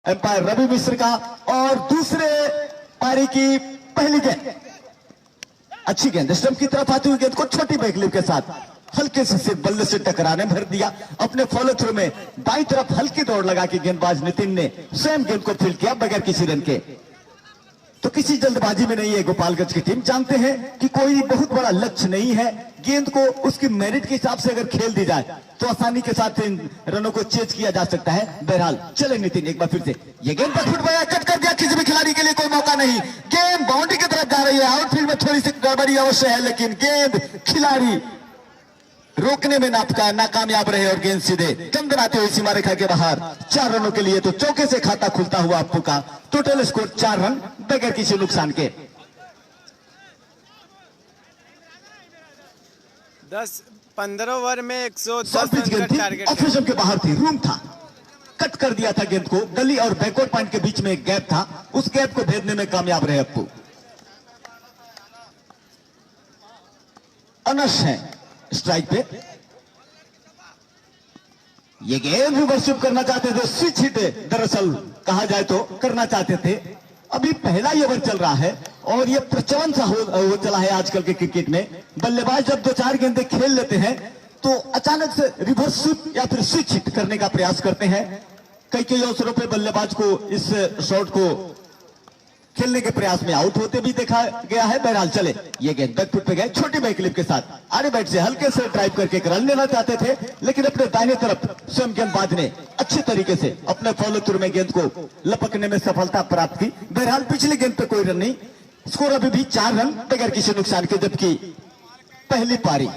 Empire Ravi मिश्र का। और दूसरे पारी की पहली गेंद, अच्छी गेंद स्टंप की तरफ आती हुई गेंद को छोटी बैकलिप के साथ हल्के से बल्ले से टकराने भर दिया। अपने फॉलो थ्रू में बाईं तरफ हल्की दौड़ लगा कि गेंदबाज नितिन ने स्वयं गेंद को फील्ड किया बगैर किसी रन के। तो किसी जल्दबाजी में नहीं है गोपालगंज की टीम, जानते हैं कि कोई बहुत बड़ा लक्ष्य नहीं है, गेंद को उसकी मेरिट के हिसाब से अगर खेल दी जाए तो आसानी के साथ इन रनों को चेज किया जा सकता है। बहरहाल चले नितिन एक बार फिर से, ये गेंद पर फुट गया, कट कर दिया, किसी भी खिलाड़ी के लिए कोई मौका नहीं, गेंद बाउंड्री की तरफ जा रही है। आउटफील्ड में थोड़ी सी गड़बड़ी अवश्य है, लेकिन गेंद खिलाड़ी रोकने में नाकामयाब रहे और गेंद सीधे दंदनाते हुए सीमा रेखा के बाहर। 4 रनों के लिए तो चौके से खाता खुलता हुआ अप्पू का। टोटल स्कोर 4 रन बगैर किसी नुकसान के। 10-15 ओवर में 110 रन का टारगेट। ऑफिसर के बाहर थी, रूम था, कट कर दिया था गेंद को। गली और बैकवर्ड पॉइंट के बीच में एक गैप था, उस गैप को भेदने में कामयाब रहे अप्पू। अनश है स्ट्राइक पे, ये गेंद रिवर्सिव करना चाहते थे, स्विच हिट दरअसल कहा जाए तो करना चाहते थे। अभी पहला ही ओवर चल रहा है और ये प्रचलन सा हो चला है आजकल के क्रिकेट में। बल्लेबाज जब 2-4 गेंदें खेल लेते हैं तो अचानक से रिवर्सिव या फिर स्विच हिट करने का प्रयास करते हैं। कई अवसरों पे बल्लेबाज को इस शॉट को खेलने के प्रयास में आउट होते भी देखा गया है। बहरहाल चले, ये गेंद बैकफुट पे गए छोटी बैकलिप के साथ, आड़े बैट से हल्के से ड्राइव करके एक रन लेना चाहते थे, लेकिन अपने दाहिने तरफ स्वयं गेंदबाज ने अच्छे तरीके से अपने फॉलो थ्रू में गेंद को लपकने में सफलता प्राप्त की। बहरहाल पिछली गेंद पे कोई रन नहीं, स्कोर अभी भी 4 रन बगैर किसी नुकसान के। जबकि पहली पारी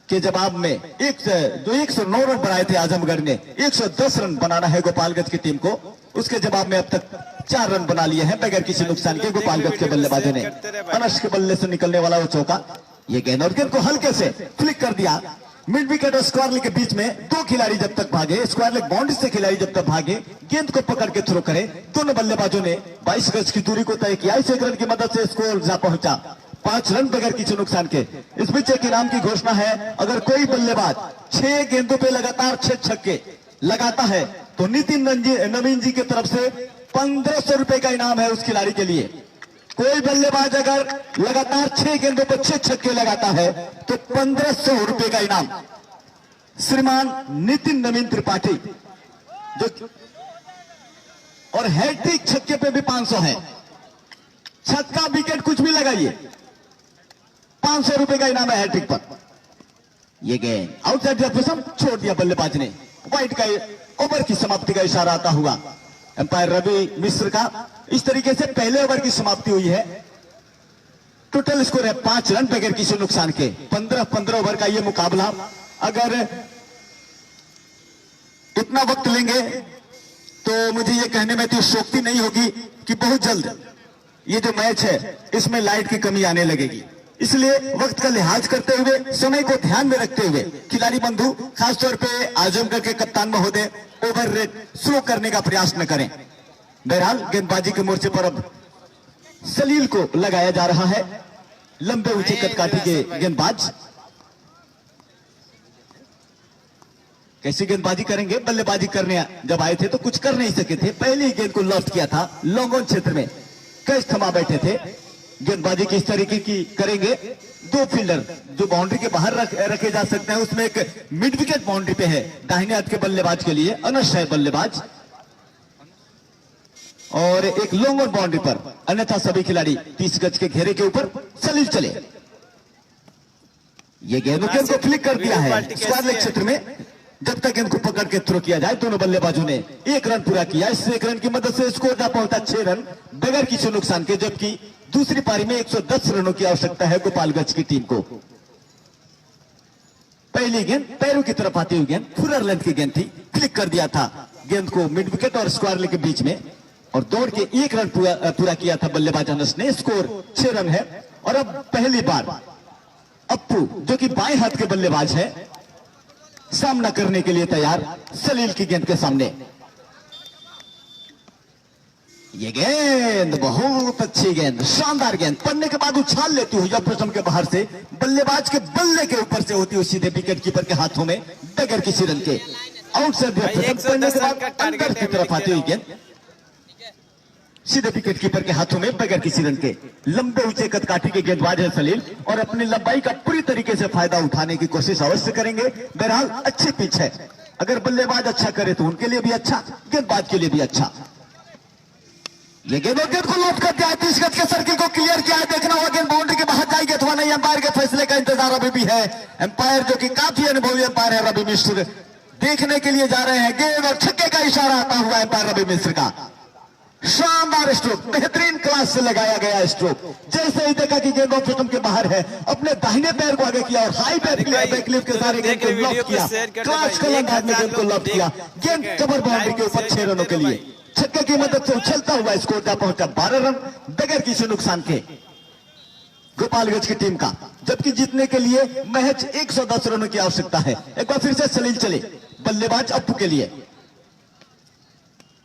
के जवाब में 109 रन बनाए थे आजमगढ़ ने, 110 रन बनाना है गोपालगंज की टीम को, उसके जवाब में अब तक 4 रन बना लिए हैं बगैर किसी नुकसान के गोपालगंज के बल्लेबाजों ने। अनश के बल्ले से निकलने वाला वो चौका, ये गेंद और गेंद को हल्के से फ्लिक कर दिया। मिड विकेट और स्क्वायर लेग के बीच में 2 खिलाड़ी जब तक भागे, स्क्वायर लेग बाउंड्री से खिलाड़ी जब तक भागे, गेंद को पकड़ के थ्रो करे। दोनों बल्लेबाजों ने 22 गज की दूरी को तय किया। इस एक रन की मदद से स्कोर जा पहुंचा 5 रन बगैर किसी नुकसान के। इस बीच एक इनाम की घोषणा है, अगर कोई बल्लेबाज 6 गेंदों पे लगातार 6 छक्के लगाता है तो नितिन नवीन जी की तरफ से 1500 रुपए का इनाम है उस खिलाड़ी के लिए। कोई बल्लेबाज अगर लगातार 6 गेंदों पर 6 छक्के लगाता है तो 1500 रुपए का इनाम श्रीमान नितिन नवीन त्रिपाठी जो, और हैट्रिक छक्के पे भी 500 है। छक्का विकेट कुछ भी लगाइए, 500 रुपए का इनाम है हैट्रिक पर। ये गेंद आउटसाइड द स्टंप छोड़ दिया बल्लेबाज ने। वाइड का ओवर की समाप्ति का इशारा आता हुआ एम्पायर रवि मिश्र का। इस तरीके से पहले ओवर की समाप्ति हुई है। टोटल स्कोर है 5 रन बगैर किसी नुकसान के। 15 ओवर का ये मुकाबला, अगर इतना वक्त लेंगे तो मुझे ये कहने में तो शोक्ति नहीं होगी कि बहुत जल्द ये जो मैच है इसमें लाइट की कमी आने लगेगी। इसलिए वक्त का लिहाज करते हुए, समय को ध्यान में रखते हुए खिलाड़ी बंधु, खासतौर पे आजमगढ़ के कप्तान महोदय ओवर रेट स्लो करने का प्रयास न करें। बहरहाल गेंदबाजी के मोर्चे पर अब सलील को लगाया जा रहा है, लंबे ऊंचे कदकाठी के गेंदबाज। कैसी गेंदबाजी करेंगे? बल्लेबाजी करने जब आए थे तो कुछ कर नहीं सके थे, पहले ही गेंद को लॉफ्ट किया था, लॉन्ग ऑन क्षेत्र में कैच थमा बैठे थे। गेंदबाजी किस तरीके की करेंगे? 2 फील्डर जो बाउंड्री के बाहर रखे जा सकते हैं, उसमें एक मिड विकेट बाउंड्री पे है दाहिने हाथ के बल्लेबाज के लिए, अनश है बल्लेबाज, और एक लॉन्ग ऑन बाउंड्री पर, अन्यथा सभी खिलाड़ी 30 गज के घेरे के ऊपर। सलील चले, ये गेंद को फ्लिक कर दिया है स्क्वायर लेग क्षेत्र में। जब तक गेंद को पकड़ के थ्रो किया जाए, दोनों बल्लेबाजों ने 1 रन पूरा किया। इस 1 रन की मदद से स्कोर जा पहुंचा 6 रन बगैर किसी नुकसान के। जबकि दूसरी पारी में 110 रनों की आवश्यकता है गोपालगंज की टीम को। पहली गेंद पैरों की तरफ आती हुई गेंद, फुलर लेंथ की गेंद थी, क्लिक कर दिया था गेंद को मिड विकेट और स्क्वायर लेग के बीच में, और दौड़ के 1 रन पूरा किया था बल्लेबाज अनस ने। स्कोर 6 रन है। और अब पहली बार अप्पू जो कि बाएं हाथ के बल्लेबाज है, सामना करने के लिए तैयार सलील की गेंद के सामने। ये गेंद बहुत अच्छी गेंद, शानदार गेंद, पड़ने के बाद उछाल लेती हुई प्रथम के बाहर से बल्लेबाज के बल्ले के ऊपर से होती हुई सीधे विकेट कीपर के हाथों में बगैर किसी रन के। आउट से भाई, 110 पड़ने के रन बाद का टारगेट अंदर की है, तरफ मैं आती हुई लिख रहा गेंद सीधे विकेट कीपर के हाथों में बगैर किसी रन के। लंबे ऊंचे कदकाठी के गेंदबाज है सलील और अपनी लंबाई का पूरी तरीके से फायदा उठाने की कोशिश अवश्य करेंगे। बहरहाल अच्छी पिच है, अगर बल्लेबाज अच्छा करे तो उनके लिए भी अच्छा, गेंदबाज के लिए भी अच्छा। ये गेंद को लॉक कर दिया, 30 गज के सर्किल को क्लियर किया है। देखना होगा गेंद बाउंड्री के बाहर जाएगी अथवा नहीं, अंपायर के फैसले का इंतजार अभी भी है। अंपायर जो कि काफी अनुभवी अंपायर है रवि मिश्र, देखने के लिए जा रहे हैं। गेंद और छक्के का इशारा आता हुआ अंपायर रवि मिश्र का। शानदार स्ट्रोक, बेहतरीन क्लास से लगाया गया स्ट्रोक। जैसे ही देखा कि गेंद ऑफ स्टंप के बाहर है, अपने दाहिने पैर को आगे किया और हाई बैकलिफ्ट के सारे गेंद को लॉक किया। क्लास के अंदाज में गेंद को लॉक किया। गेंद कवर बाउंड्री के ऊपर 6 रनों के लिए छक्के की मदद से उछलता हुआ स्कोर जा पहुंचा 12 रन बगैर किसी नुकसान के गोपालगंज की टीम का। जबकि जीतने के लिए महज 110 रनों की आवश्यकता है। एक बार फिर से सलील चले, बल्लेबाज अप्पू के लिए।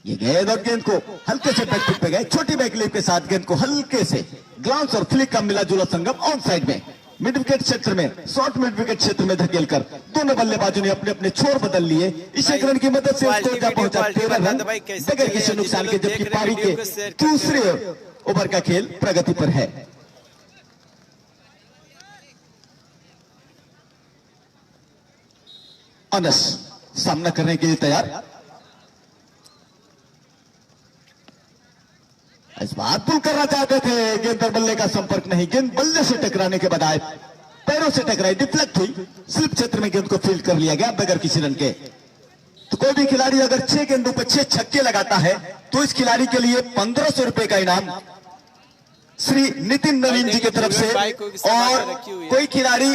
ये गेंद और गेंद को हल्के से बैकफुट पे गए, छोटी बैकलिफ्ट के साथ गेंद को हल्के से ग्लांस और फ्लिक का मिला जुला संगम ऑन साइड में मिड विकेट क्षेत्र में, शॉर्ट मिड विकेट क्षेत्र में धकेलकर दोनों बल्लेबाजों ने अपने अपने छोर बदल लिए। इस एक रन की मदद से स्कोर जा पहुंचा 13 रन बगैर किसी नुकसान के। जबकि पारी के दूसरे ओवर का खेल प्रगति पर है। अनस सामना करने के लिए तैयार। इस बार पुल करना चाहते थे, गेंद पर बल्ले का संपर्क नहीं। गेंद बल्ले से टकराने के बजाय पैरों से टकराई, डिफ्लेक्ट हुई, स्लिप क्षेत्र में गेंद को फील्ड कर लिया गया बगैर किसी रन के। तो कोई भी खिलाड़ी अगर 6 गेंदों पर 6 छक्के लगाता है तो इस खिलाड़ी के लिए 1500 रुपए का इनाम श्री नितिन नवीन जी की तरफ से। और कोई खिलाड़ी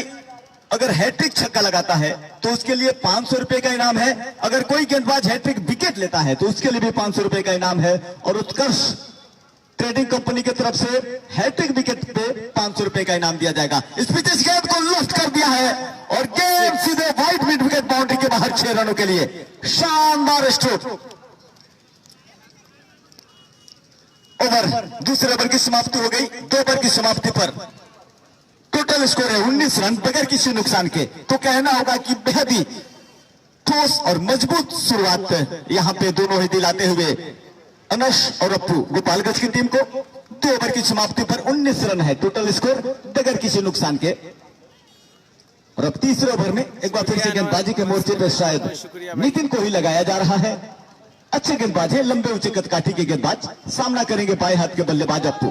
अगर हैट्रिक छक्का लगाता है तो उसके लिए 500 रुपए का इनाम है। अगर कोई गेंदबाज हैट्रिक विकेट लेता है तो उसके लिए भी 500 रुपए का इनाम है। और उत्कर्ष ट्रेडिंग कंपनी की तरफ से हैट्रिक विकेट पे 500 रुपए का इनाम दिया जाएगा। इस बीच इस गेंद को लॉस्ट कर दिया है और गेंद सीधे वाइड मिड विकेट बाउंड्री के बाहर 6 रनों के लिए। शानदार स्ट्रोक। ओवर, दूसरे ओवर की समाप्ति हो गई। 2 ओवर की समाप्ति पर टोटल स्कोर है 19 रन बगैर किसी नुकसान के। तो कहना होगा कि बेहद ही ठोस और मजबूत शुरुआत यहां पे दोनों ही दिलाते हुए अनस और अप्पू गोपालगंज की टीम को। 2 ओवर की समाप्ति पर 19 रन है टोटल स्कोर बगैर किसी नुकसान के। और अब तीसरे ओवर में एक बार फिर से गेंदबाजी के मोर्चे पर शायद नितिन को ही लगाया जा रहा है। अच्छे गेंदबाज है, लंबे ऊंचे कदकाठी के गेंदबाज। सामना करेंगे बाएं हाथ के बल्लेबाज अप्पू।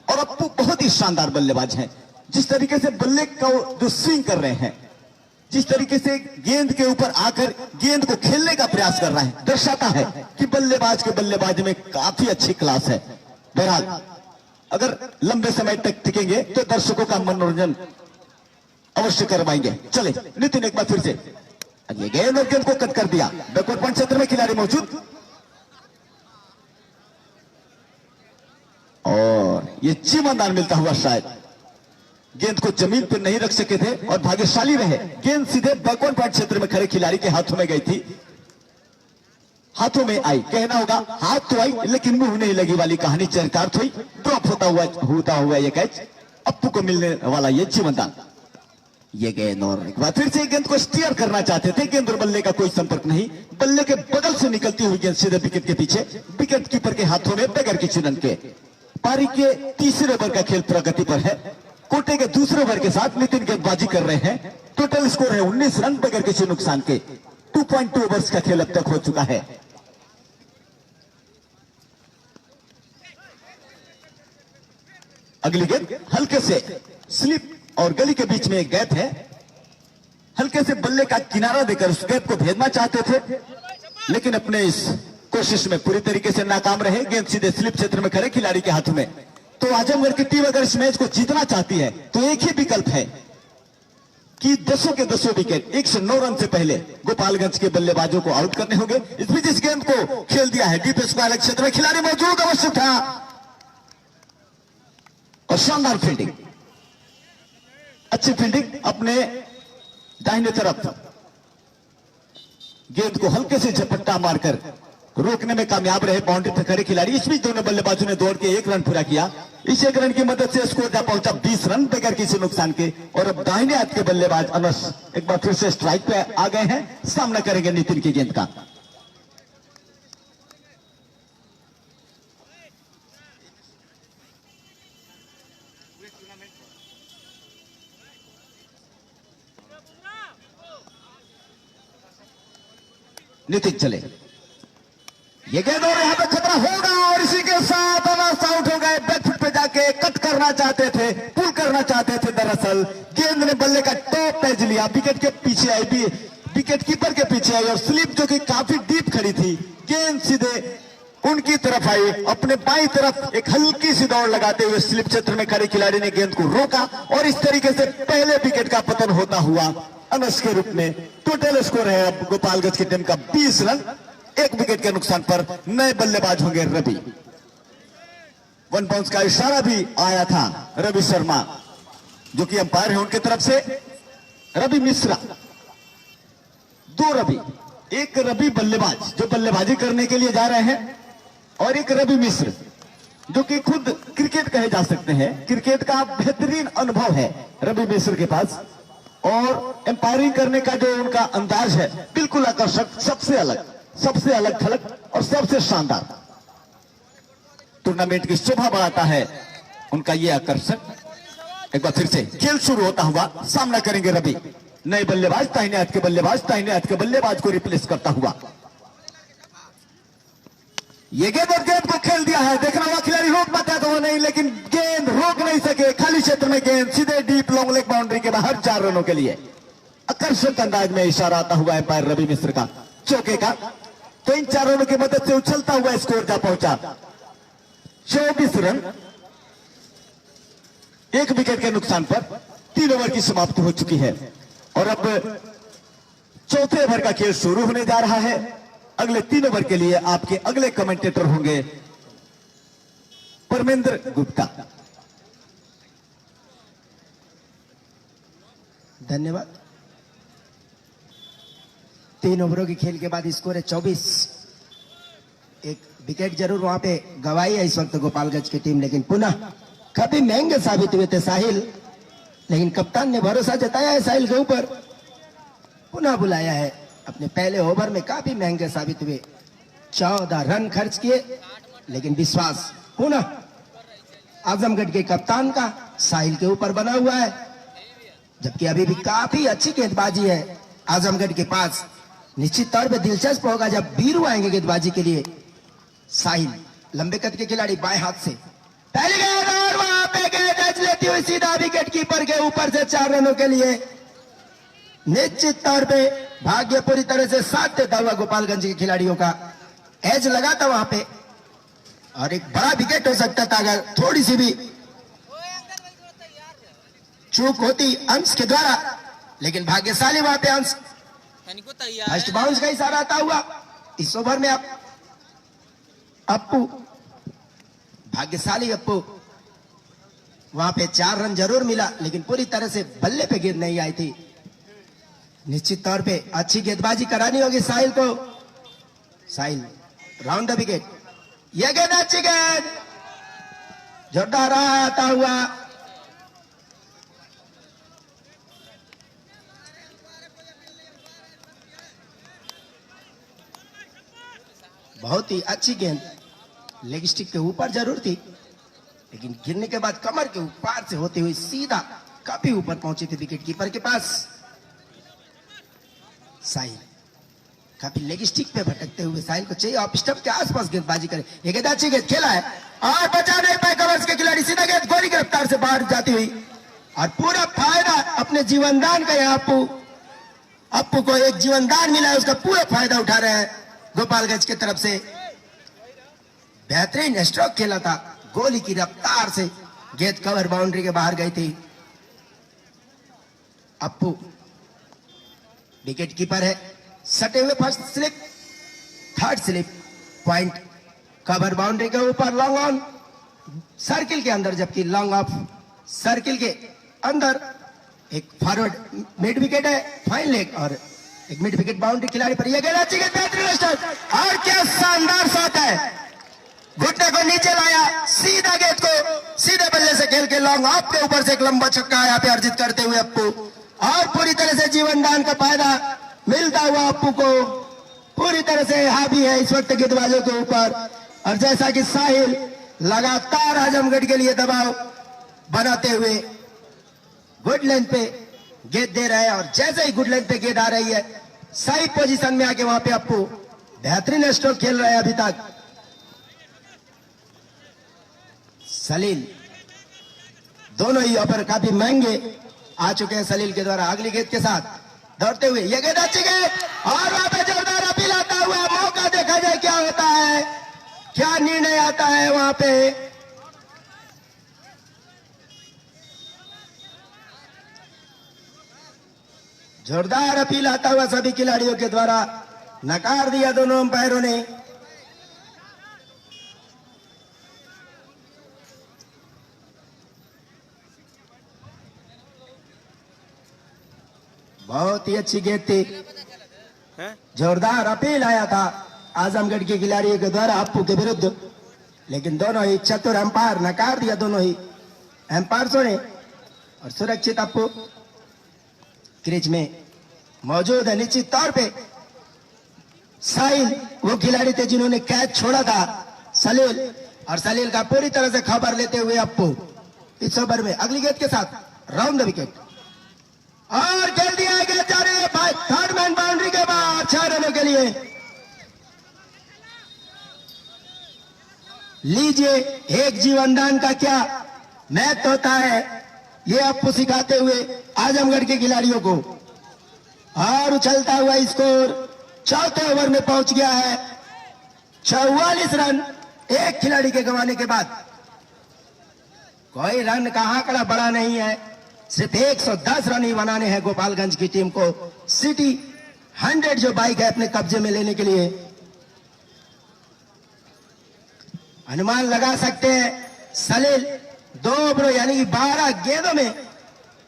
और अप्पू बहुत ही शानदार बल्लेबाज हैं। जिस तरीके से बल्ले का जो स्विंग कर रहे हैं, जिस तरीके से गेंद के ऊपर आकर गेंद को खेलने का प्रयास कर रहा है, दर्शाता है कि बल्लेबाज के बल्लेबाजी में काफी अच्छी क्लास है। बहरहाल अगर लंबे समय तक टिकेंगे तो दर्शकों का मनोरंजन अवश्य करवाएंगे। चले नितिन एक बार फिर से, ये गेंद और गेंद को कट कर दिया। बैकवर्ड पॉइंट क्षेत्र में खिलाड़ी मौजूद और ये चीमदान मिलता हुआ शायद गेंद को जमीन पर नहीं रख सके थे और भाग्यशाली रहे। गेंद सीधे बैकवर्ड पॉइंट क्षेत्र में खड़े खिलाड़ी के हाथों में गई थी, हाथों में आई। कहना होगा हाथ तो आई लेकिन मुंह नहीं लगी वाली कहानी चरितार्थ हुई। ड्रॉप होता हुआ ये कैच अप्पू को मिलने वाला ये जीवनदान। ये गेंद और एक बार फिर से गेंद को स्टीयर करना चाहते थे। गेंद और बल्ले का कोई संपर्क नहीं। बल्ले के बगल से निकलती हुई गेंद सीधे विकेट के पीछे, विकेट कीपर के हाथों में बगैर किसी रन के। पारी के तीसरे ओवर का खेल प्रगति पर है। कोटे के दूसरे ओवर के साथ नितिन गेंदबाजी कर रहे हैं। टोटल स्कोर है 19 रन बगैर किसी नुकसान के। 2.2 ओवर्स का खेल अब तक हो चुका है। अगली गेंद हल्के से स्लिप और गली के बीच में एक गैप है। हल्के से बल्ले का किनारा देकर उस गैप को भेदना चाहते थे लेकिन अपने इस कोशिश में पूरी तरीके से नाकाम रहे। गेंद सीधे स्लिप क्षेत्र में खड़े खिलाड़ी के हाथों में। तो आजमगढ़ की टीम अगर इस मैच को जीतना चाहती है तो एक ही विकल्प है कि 10 के 10 विकेट 109 रन से पहले गोपालगंज के बल्लेबाजों को आउट करने होंगे। इस बीच इस गेंद को खेल दिया है डीप स्क्वायर क्षेत्र में। खिलाड़ी मौजूद अवश्य था और शानदार फील्डिंग, अच्छी फील्डिंग अपने दाहिने तरफ। गेंद को हल्के से झपट्टा मारकर रोकने में कामयाब रहे बाउंड्री पर खड़े खिलाड़ी। इस बीच दोनों बल्लेबाजों ने दौड़ के 1 रन पूरा किया। इस एक रन की मदद से स्कोर जा पहुंचा 20 रन बगैर किसी नुकसान के। और अब दाहिने हाथ के बल्लेबाज अनस एक बार फिर से स्ट्राइक पे आ गए हैं, सामना करेंगे नितिन की गेंद का। नितिन चले, ये गेंद और यहां पे खतरा होगा और इसी के साथ अनस आउट हो गए। बैकफुट पे जाके कट करना चाहते थे, पुल करना चाहते थे, दरअसल गेंद ने बल्ले का टॉप एज लिया, विकेट के पीछे आई, विकेट कीपर के पीछे आई और स्लिप जो कि काफी डीप खड़ी थी, गेंद सीधे उनकी तरफ आई। अपने बाईं तरफ एक हल्की सी दौड़ लगाते हुए स्लिप क्षेत्र में खड़े खिलाड़ी ने गेंद को रोका और इस तरीके से पहले विकेट का पतन होता हुआ अनस के रूप में। टोटल स्कोर है अब गोपालगंज की टीम का 20 रन, एक विकेट के नुकसान पर नए बल्लेबाज होंगे रवि। वन बाउंस का इशारा भी आया था रवि शर्मा जो कि अंपायर है उनके तरफ से। रवि मिश्रा, 2 रवि, एक रवि बल्लेबाज जो बल्लेबाजी करने के लिए जा रहे हैं और एक रवि मिश्र जो कि खुद क्रिकेट कहे जा सकते हैं, क्रिकेट का बेहतरीन अनुभव है रवि मिश्र के पास और एम्पायरिंग करने का जो उनका अंदाज है बिल्कुल आकर्षक, सबसे अलग थलग और सबसे शानदार। टूर्नामेंट की शोभा बढ़ाता है उनका ये आकर्षक। एक बार फिर से खेल शुरू होता हुआ सामना करेंगे रवि। नए बल्लेबाज दाहिने हाथ के बल्लेबाज को रिप्लेस करता हुआ। ये गेंद और गेंद को खेल दिया है, देखना हुआ खिलाड़ी रोक पाता तो वो नहीं, लेकिन गेंद रोक नहीं सके। खाली क्षेत्र में गेंद सीधे डीप लॉन्ग लेग बाउंड्री के बाहर 4 रनों के लिए। आकर्षक अंदाज में इशारा आता हुआ एम्पायर रवि मिश्र का चौके का। तो इन 4 रनों की मदद से उछलता हुआ स्कोर जा पहुंचा 24 रन, एक विकेट के नुकसान पर 3 ओवर की समाप्ति हो चुकी है और अब चौथे ओवर का खेल शुरू होने जा रहा है। अगले 3 ओवर के लिए आपके अगले कमेंटेटर होंगे परमेंद्र गुप्ता। धन्यवाद। 3 ओवरों के खेल के बाद स्कोर है 24। एक विकेट जरूर वहां पे गवाई है इस वक्त गोपालगंज की टीम, लेकिन पुनः काफी महंगे साबित हुए थे साहिल, लेकिन कप्तान ने भरोसा जताया है साहिल के ऊपर, पुनः बुलाया है। अपने पहले ओवर में काफी महंगे साबित हुए, 14 रन खर्च किए, लेकिन विश्वास पुनः आजमगढ़ के कप्तान का साहिल के ऊपर बना हुआ है। जबकि अभी भी काफी अच्छी गेंदबाजी है आजमगढ़ के पास। निश्चित तौर पे दिलचस्प होगा जब बीरू आएंगे गेंदबाजी के लिए। साहिल लंबे कद के खिलाड़ी बाएं हाथ से पहले गेंद और वहां पे गेंद टच लेती हुई सीधा विकेट कीपर के ऊपर से 4 रनों के लिए। निश्चित तौर पे भाग्य पूरी तरह से साथ देता हुआ गोपालगंज के खिलाड़ियों का। एज लगा था वहां पे और एक बड़ा विकेट हो सकता था अगर थोड़ी सी भी चूक होती अंश के द्वारा, लेकिन भाग्यशाली वहां पे अंश फर्स्ट बाउंस का इशारा आता हुआ। इस ओवर में अप्पू भाग्यशाली अप्पू, वहां पे 4 रन जरूर मिला, लेकिन पूरी तरह से बल्ले पे गेंद नहीं आई थी। निश्चित तौर पे अच्छी गेंदबाजी करानी होगी साहिल को। साहिल राउंड द विकेट, यह गेंद अच्छी गेंद, जोरदार आता हुआ बहुत ही अच्छी गेंद, लेग स्टिक के ऊपर जरूर थी, लेकिन गिरने के बाद कमर के ऊपर से होते हुए सीधा काफी ऊपर पहुंची थी विकेट कीपर के पास। साहिल काफी लेग स्टिक पे भटकते हुए, साहिल को चाहिए ऑफ स्टंप के आसपास गेंदबाजी करे। ये गेंद अच्छी गेंद खेला है और बचा नहीं पाए कवर्स के खिलाड़ी, सीधा गेंद गोली की रफ्तार से बाहर जाती हुई और पूरा फायदा अपने जीवनदान का है। अप्पू को एक जीवनदान मिला है, उसका पूरा फायदा उठा रहे हैं गोपालगंज की तरफ से। बेहतरीन स्ट्रोक खेला था, गोली की रफ्तार से गेंद कवर बाउंड्री के बाहर गई थी। अप्पू विकेट कीपर है, सटे हुए first slip, third slip, point cover boundary के ऊपर, लॉन्ग ऑन सर्किल के अंदर, जबकि लॉन्ग ऑफ सर्किल के अंदर एक फॉरवर्ड मिड विकेट है, फाइन लेग और एक मिड विकेट बाउंड्री खिलाड़ी पर यह गेंद अच्छी गेंद, बेहतरीन स्ट्रोक और क्या शानदार शॉट है, घुटने को नीचे लाया, सीधा गेंद को सीधे बल्ले से खेल के लॉन्ग ऑफ के ऊपर से एक लंबा छक्का यहाँ पे अर्जित करते हुए अप्पू, और पूरी तरह से जीवन दान का फायदा मिलता हुआ अप्पू को पूरी तरह से हावी है इस वक्त गेंदबाजों के ऊपर। और जैसा कि साहिल लगातार आजमगढ़ के लिए दबाव बनाते हुए गुड लेंथ पे गेंद दे रहे हैं, और जैसे ही गुड लेंथ पे गेंद आ रही है सही पोजीशन में आके वहां पे अप्पू बेहतरीन स्ट्रोक खेल रहे हैं अभी तक। सलील दोनों ही ऑफर काफी महंगे आ चुके हैं सलील के द्वारा। अगली गेंद के साथ दौड़ते हुए ये गेंद अच्छी गेंद, और वहां पे जोरदार अपील आता हुआ मौका, देखा जाए क्या होता है, क्या निर्णय आता है वहां पे। जोरदार अपील आता हुआ सभी खिलाड़ियों के द्वारा नकार दिया दोनों अंपायरों ने। बहुत ही अच्छी गेंद थी, जोरदार अपील आया था आजमगढ़ के खिलाड़ियों के द्वारा अप्पू के विरुद्ध, लेकिन दोनों ही चतुर अंपायर नकार दिया दोनों ही अंपायर्सों ने। और सुरक्षित अप्पू क्रीज में मौजूद है। निश्चित तौर पे साहिल वो खिलाड़ी थे जिन्होंने कैच छोड़ा था सलील, और सलील का पूरी तरह से खबर लेते हुए अप्पू इस ओवर में अगली गेंद के साथ राउंड द विकेट, और खेल दिया है, गेंद जा रही है थर्ड मैन बाउंड्री के बाद 6 रनों के लिए। लीजिए एक जीवनदान का क्या महत्व होता है ये अप्पू सिखाते हुए आजमगढ़ के खिलाड़ियों को। और उछलता हुआ स्कोर चौथे ओवर में पहुंच गया है। 44 रन एक खिलाड़ी के गंवाने के बाद। कोई रन का आंकड़ा बड़ा नहीं है, सिर्फ 110 रन ही बनाने हैं गोपालगंज की टीम को सिटी 100 जो बाइक है अपने कब्जे में लेने के लिए। अनुमान लगा सकते हैं सलील 2 ओवरों यानी कि 12 गेंदों में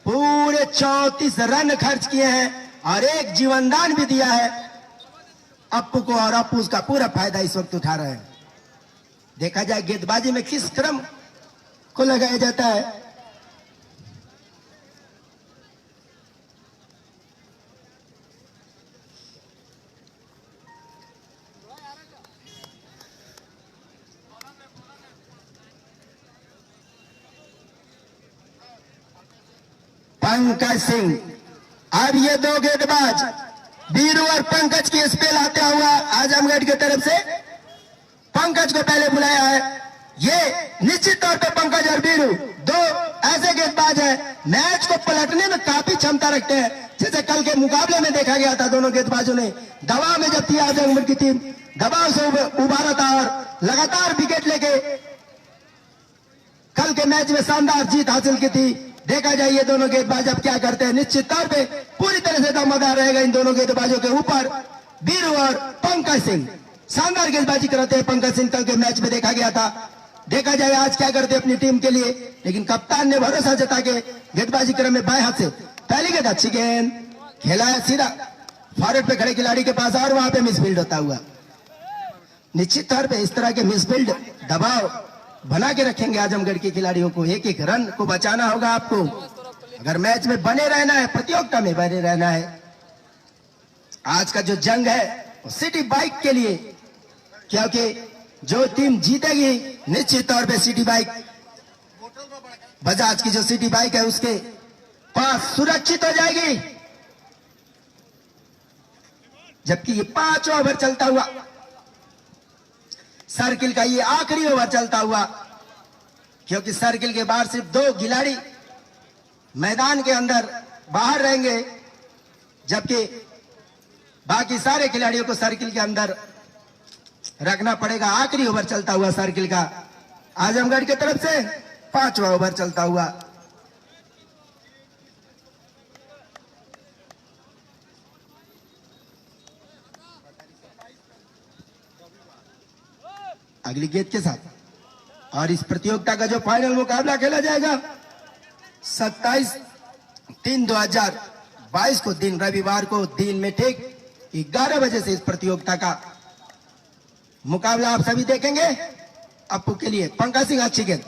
पूरे 34 रन खर्च किए हैं और एक जीवनदान भी दिया है अप्पू को, और अप्पू उसका पूरा फायदा इस वक्त उठा रहे हैं। देखा जाए गेंदबाजी में किस क्रम को लगाया जाता है। पंकज सिंह, अब ये 2 गेंदबाज बीरू और पंकज की स्पेल आता हुआ आजमगढ़ की तरफ से पंकज को पहले बुलाया है। ये निश्चित तौर पे पंकज और बीरू 2 ऐसे गेंदबाज हैं मैच को पलटने में काफी क्षमता रखते हैं। जैसे कल के मुकाबले में देखा गया था, दोनों गेंदबाजों ने दबाव में जब थी आजमगढ़ की टीम दबाव से उबारा था और लगातार विकेट लेके कल के मैच में शानदार जीत हासिल की थी। देखा जाए ये दोनों गेंदबाज अब क्या करते हैं। निश्चित तौर पे पूरी तरह से दमदार रहेगा इन दोनों गेंदबाजों के ऊपर। बीरू और पंकज सिंह शानदार गेंदबाजी करते हैं। पंकज सिंह कल के मैच में देखा गया था। देखा जाए आज क्या करते हैं अपनी टीम के लिए, लेकिन कप्तान ने भरोसा जता के गेंदबाजी क्रम में बाएं हाथ से पहली गेंद अच्छी गेंद खेला है सीधा फॉरवर्ड पे खड़े खिलाड़ी के पास, और वहां पे मिसफील्ड होता हुआ। निश्चित तौर पे इस तरह के मिसफील्ड दबाव बना के रखेंगे आजमगढ़ के खिलाड़ियों को। एक एक रन को बचाना होगा आपको अगर मैच में बने रहना है, प्रतियोगिता में बने रहना है। आज का जो जंग है वो सिटी बाइक के लिए, क्योंकि जो टीम जीतेगी निश्चित तौर पे सिटी बाइक, बजाज की जो सिटी बाइक है उसके पास सुरक्षित हो जाएगी। जबकि ये 5 ओवर चलता हुआ सर्किल का ये आखिरी ओवर चलता हुआ, क्योंकि सर्किल के बाहर सिर्फ 2 खिलाड़ी मैदान के अंदर बाहर रहेंगे, जबकि बाकी सारे खिलाड़ियों को सर्किल के अंदर रखना पड़ेगा। आखिरी ओवर चलता हुआ सर्किल का आजमगढ़ की तरफ से 5वां ओवर चलता हुआ। अगली गेंद के साथ और इस प्रतियोगिता का जो फाइनल मुकाबला खेला जाएगा 27/3/2022 को दिन रविवार को दिन में ठीक 11 बजे से इस प्रतियोगिता का मुकाबला आप सभी देखेंगे। अपू के लिए पंकज सिंह अच्छी गेंद,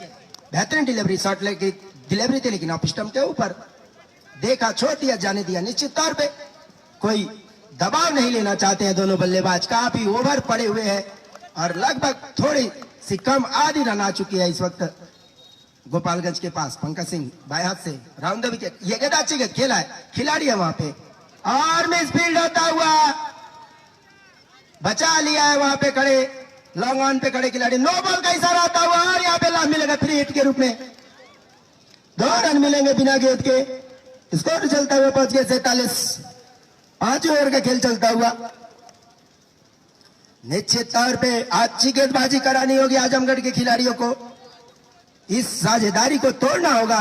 बेहतरीन डिलीवरी, शॉट लेके डिलीवरी थी लेकिन ऑफ स्टंप के ऊपर देखा, छोड़ दिया, जाने दिया। निश्चित तौर पे कोई दबाव नहीं लेना चाहते हैं दोनों बल्लेबाज, काफी ओवर पड़े हुए हैं और लगभग थोड़ी सी कम आधी रन आ चुकी है इस वक्त गोपालगंज के पास। पंकज सिंह बाएं हाथ से राउंड द विकेट, ये गेंद अच्छी गेंद, खेला है, खिलाड़ी है वहां पे और मिस फील्ड होता हुआ बचा लिया है वहां पे खड़े, लॉन्ग ऑन पे खड़े खिलाड़ी। नो बॉल का इशारा आता हुआ और यहाँ पे लाभ मिलेगा फ्री हिट के रूप में, 2 रन मिलेंगे बिना गेंद के। स्कोर चलता हुआ पहुंच गए 47, 5 ओवर का खेल चलता हुआ। निश्चित तौर पे अच्छी गेंदबाजी करानी होगी आजमगढ़ के खिलाड़ियों को, इस साझेदारी को तोड़ना होगा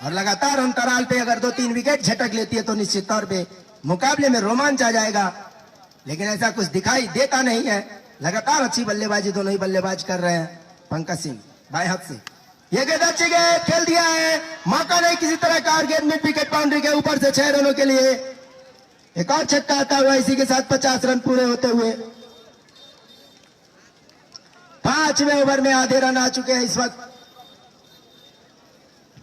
और लगातार अंतराल पे अगर 2-3 विकेट झटक लेती है तो निश्चित तौर पे मुकाबले में रोमांच आ जाएगा, लेकिन ऐसा कुछ दिखाई देता नहीं है। लगातार अच्छी बल्लेबाजी दोनों ही बल्लेबाज कर रहे हैं। पंकज सिंह बाएं हाथ से ये गेंद अच्छी गेंद, खेल दिया है, मौका नहीं किसी तरह का, गेंद मिड विकेट बाउंड्री के ऊपर से 6 रनों के लिए एक और छक्का आता हुआ, इसी के साथ 50 रन पूरे होते हुए 5वें ओवर में आधे रन आ चुके हैं इस वक्त।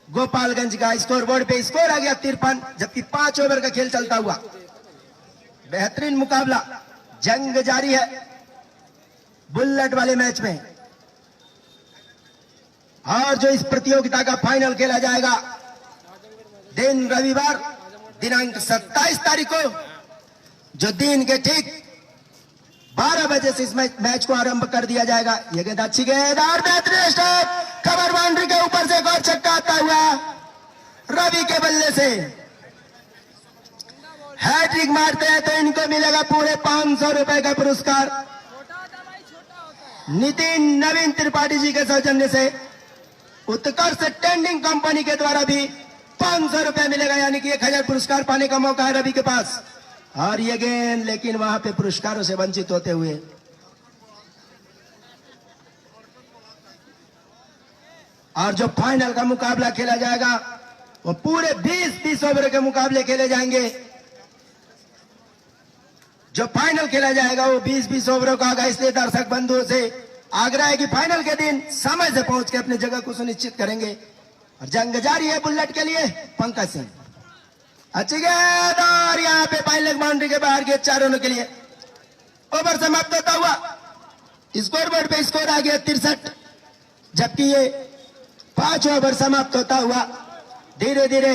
गोपालगंज का स्कोर बोर्ड पे स्कोर आ गया 53, जबकि 5 ओवर का खेल चलता हुआ। बेहतरीन मुकाबला, जंग जारी है बुलेट वाले मैच में, और जो इस प्रतियोगिता का फाइनल खेला जाएगा दिन रविवार दिनांक 27 तारीख को, जो दिन के ठीक 12 बजे से इस मैच को आरंभ कर दिया जाएगा। यह गेंद अच्छी गेंद और बेहतरीन स्ट्रोक, कवर बाउंड्री के ऊपर से एक और छक्का आता हुआ रवि के बल्ले से। हैट्रिक मारते हैं तो इनको मिलेगा पूरे 500 रुपए का पुरस्कार। नितिन नवीन त्रिपाठी जी के सौजन्य से उत्कर्ष टेंडिंग कंपनी के द्वारा भी 500 रुपए मिलेगा, यानी कि 1000 पुरस्कार पाने का मौका है रवि के पास। और ये गेंद लेकिन वहां पे पुरस्कारों से वंचित होते हुए और जो फाइनल का मुकाबला खेला जाएगा वो पूरे 20-20 ओवर के मुकाबले खेले जाएंगे। जो फाइनल खेला जाएगा वो 20-20 ओवरों का होगा, इसलिए दर्शक बंधुओं से आग्रह है कि फाइनल के दिन समय से पहुंच के अपनी जगह को सुनिश्चित करेंगे। और जंग जारी है बुलेट के लिए। पंकज सिंह अच्छी गेंद और यहाँ पे पाइन लेग बाउंड्री के बाहर गेंद 4 रनों के लिए। ओवर समाप्त होता हुआ स्कोर बोर्ड पे स्कोर आ गया 63, जबकि ये 5 ओवर समाप्त होता हुआ धीरे धीरे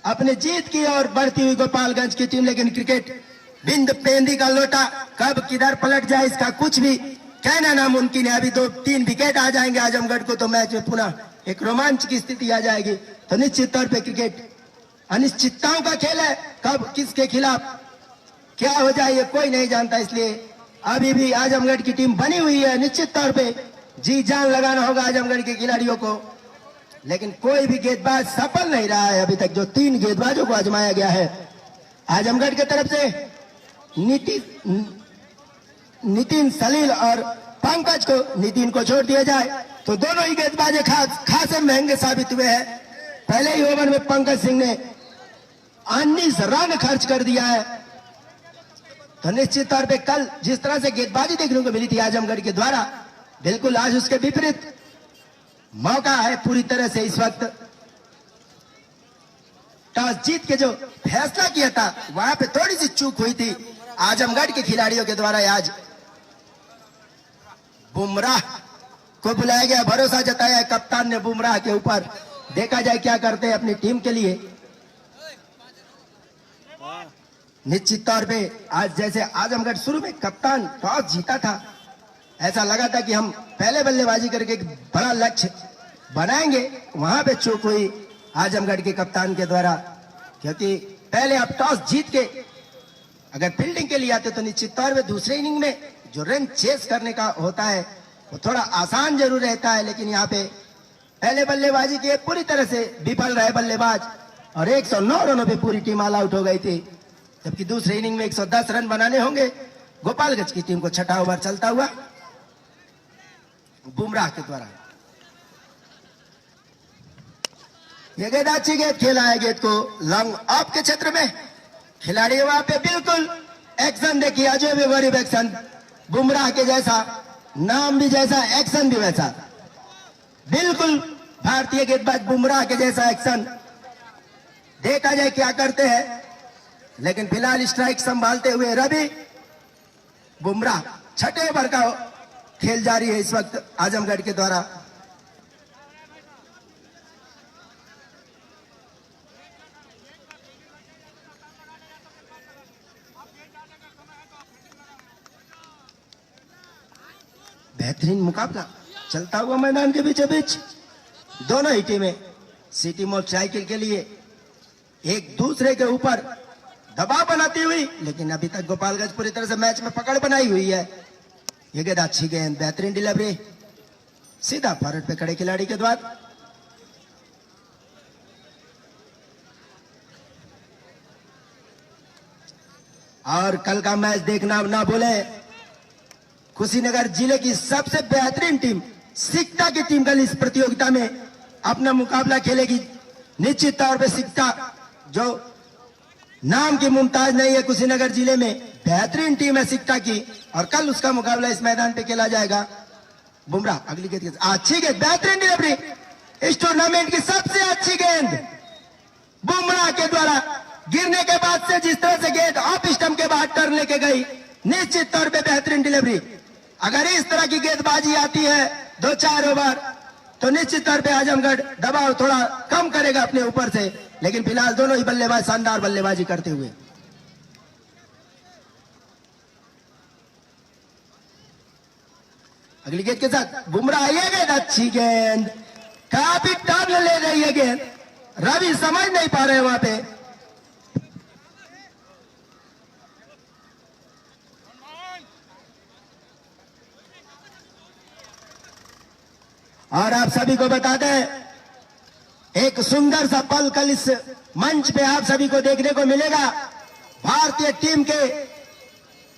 अपने जीत की ओर बढ़ती हुई गोपालगंज की टीम। लेकिन क्रिकेट बिंद पेंदी का लोटा कब किधर पलट जाए इसका कुछ भी कहना नामुमकिन है। अभी 2-3 विकेट आ जाएंगे आजमगढ़ को तो मैच में पुनः एक रोमांच की स्थिति आ जाएगी। तो निश्चित तौर पे क्रिकेट अनिश्चितताओं का खेल है, कब किसके खिलाफ क्या हो जाए ये कोई नहीं जानता, इसलिए अभी भी आजमगढ़ की टीम बनी हुई है। निश्चित तौर पे जी जान लगाना होगा आजमगढ़ के खिलाड़ियों को, लेकिन कोई भी गेंदबाज सफल नहीं रहा है अभी तक। जो 3 गेंदबाजों को आजमाया गया है आजमगढ़ की तरफ से, नितिन सलील और पंकज को, नितिन को छोड़ दिया जाए तो दोनों ही गेंदबाज खासे महंगे साबित हुए हैं। पहले ही ओवर में पंकज सिंह ने 19 रन खर्च कर दिया है। तो निश्चित तौर पे कल जिस तरह से गेंदबाजी देखने को मिली थी आजमगढ़ के द्वारा, बिल्कुल आज उसके विपरीत मौका है पूरी तरह से इस वक्त। टॉस जीत के जो फैसला किया था वहां पे थोड़ी सी चूक हुई थी आजमगढ़ के खिलाड़ियों के द्वारा। आज बुमराह को बुलाया गया, भरोसा जताया है कप्तान ने बुमराह के ऊपर। देखा जाए क्या करते हैं अपनी टीम के लिए। निश्चित तौर पे आज जैसे आजमगढ़ शुरू में कप्तान टॉस जीता था, ऐसा लगा था कि हम पहले बल्लेबाजी करके एक बड़ा लक्ष्य बनाएंगे, वहां पे चूक हुई आजमगढ़ के कप्तान के द्वारा। क्योंकि पहले आप टॉस जीत के अगर फील्डिंग के लिए आते तो निश्चित तौर पे दूसरे इनिंग में जो रन चेस करने का होता है वो थोड़ा आसान जरूर रहता है, लेकिन यहाँ पे पहले बल्लेबाजी के पूरी तरह से विफल रहे बल्लेबाज और 109 रनों पे पूरी टीम ऑल आउट हो गई थी। जबकि दूसरे इनिंग में 110 रन बनाने होंगे गोपालगंज की टीम को। छठा ओवर चलता हुआ बुमराह के द्वारा यह गेंद अच्छी गेंद, खेला है गेंद को लॉन्ग ऑफ के क्षेत्र में। खिलाड़ी वहां पे बिल्कुल एक्शन देखिए, अजय भी गरीब एक्शन बुमराह के जैसा नाम भी जैसा, एक्शन भी वैसा, बिल्कुल भारतीय गेंदबाज बुमराह के जैसा एक्शन। देखा जाए क्या करते हैं, लेकिन फिलहाल स्ट्राइक संभालते हुए रवि। बुमराह छठे ओवर का खेल जारी है इस वक्त आजमगढ़ के द्वारा। बेहतरीन मुकाबला चलता हुआ मैदान के बीचों बीच। दोनों ही टीमें सिटी मोटरसाइकिल के लिए एक दूसरे के ऊपर दबाव बनाती हुई, लेकिन अभी तक गोपालगंज पूरी तरह से मैच में पकड़ बनाई हुई है। ये गेंद अच्छी गेंद, बेहतरीन डिलीवरी, सीधा फॉरवर्ड पे खड़े खिलाड़ी के द्वारा। और कल का मैच देखना ना भूले, कुशीनगर जिले की सबसे बेहतरीन टीम सिकटा की टीम कल इस प्रतियोगिता में अपना मुकाबला खेलेगी। निश्चित तौर पे सिकटा जो नाम की मुमताज नहीं है कुशीनगर जिले में, बेहतरीन टीम है सिकटा की, और कल उसका मुकाबला इस मैदान पे खेला जाएगा। बुमराह अगली गेंद, अच्छी गेंद, बेहतरीन डिलीवरी, इस टूर्नामेंट की सबसे अच्छी गेंद बुमराह के द्वारा। गिरने के बाद से जिस तरह से गेंद ऑफ स्टंप के बाहर टर्न लेके गई, निश्चित तौर पे बेहतरीन डिलीवरी। अगर इस तरह की गेंदबाजी आती है 2-4 ओवर, तो निश्चित तौर पे आजमगढ़ दबाव थोड़ा कम करेगा अपने ऊपर से, लेकिन फिलहाल दोनों ही बल्लेबाज शानदार बल्लेबाजी करते हुए। अगली गेंद के साथ बुमराह, ये गेंद अच्छी गेंद, काफी टर्न ले रही है गेंद, रवि समझ नहीं पा रहे वहां पे। और आप सभी को बता दें, एक सुंदर सा पल कल इस मंच पे आप सभी को देखने को मिलेगा। भारतीय टीम के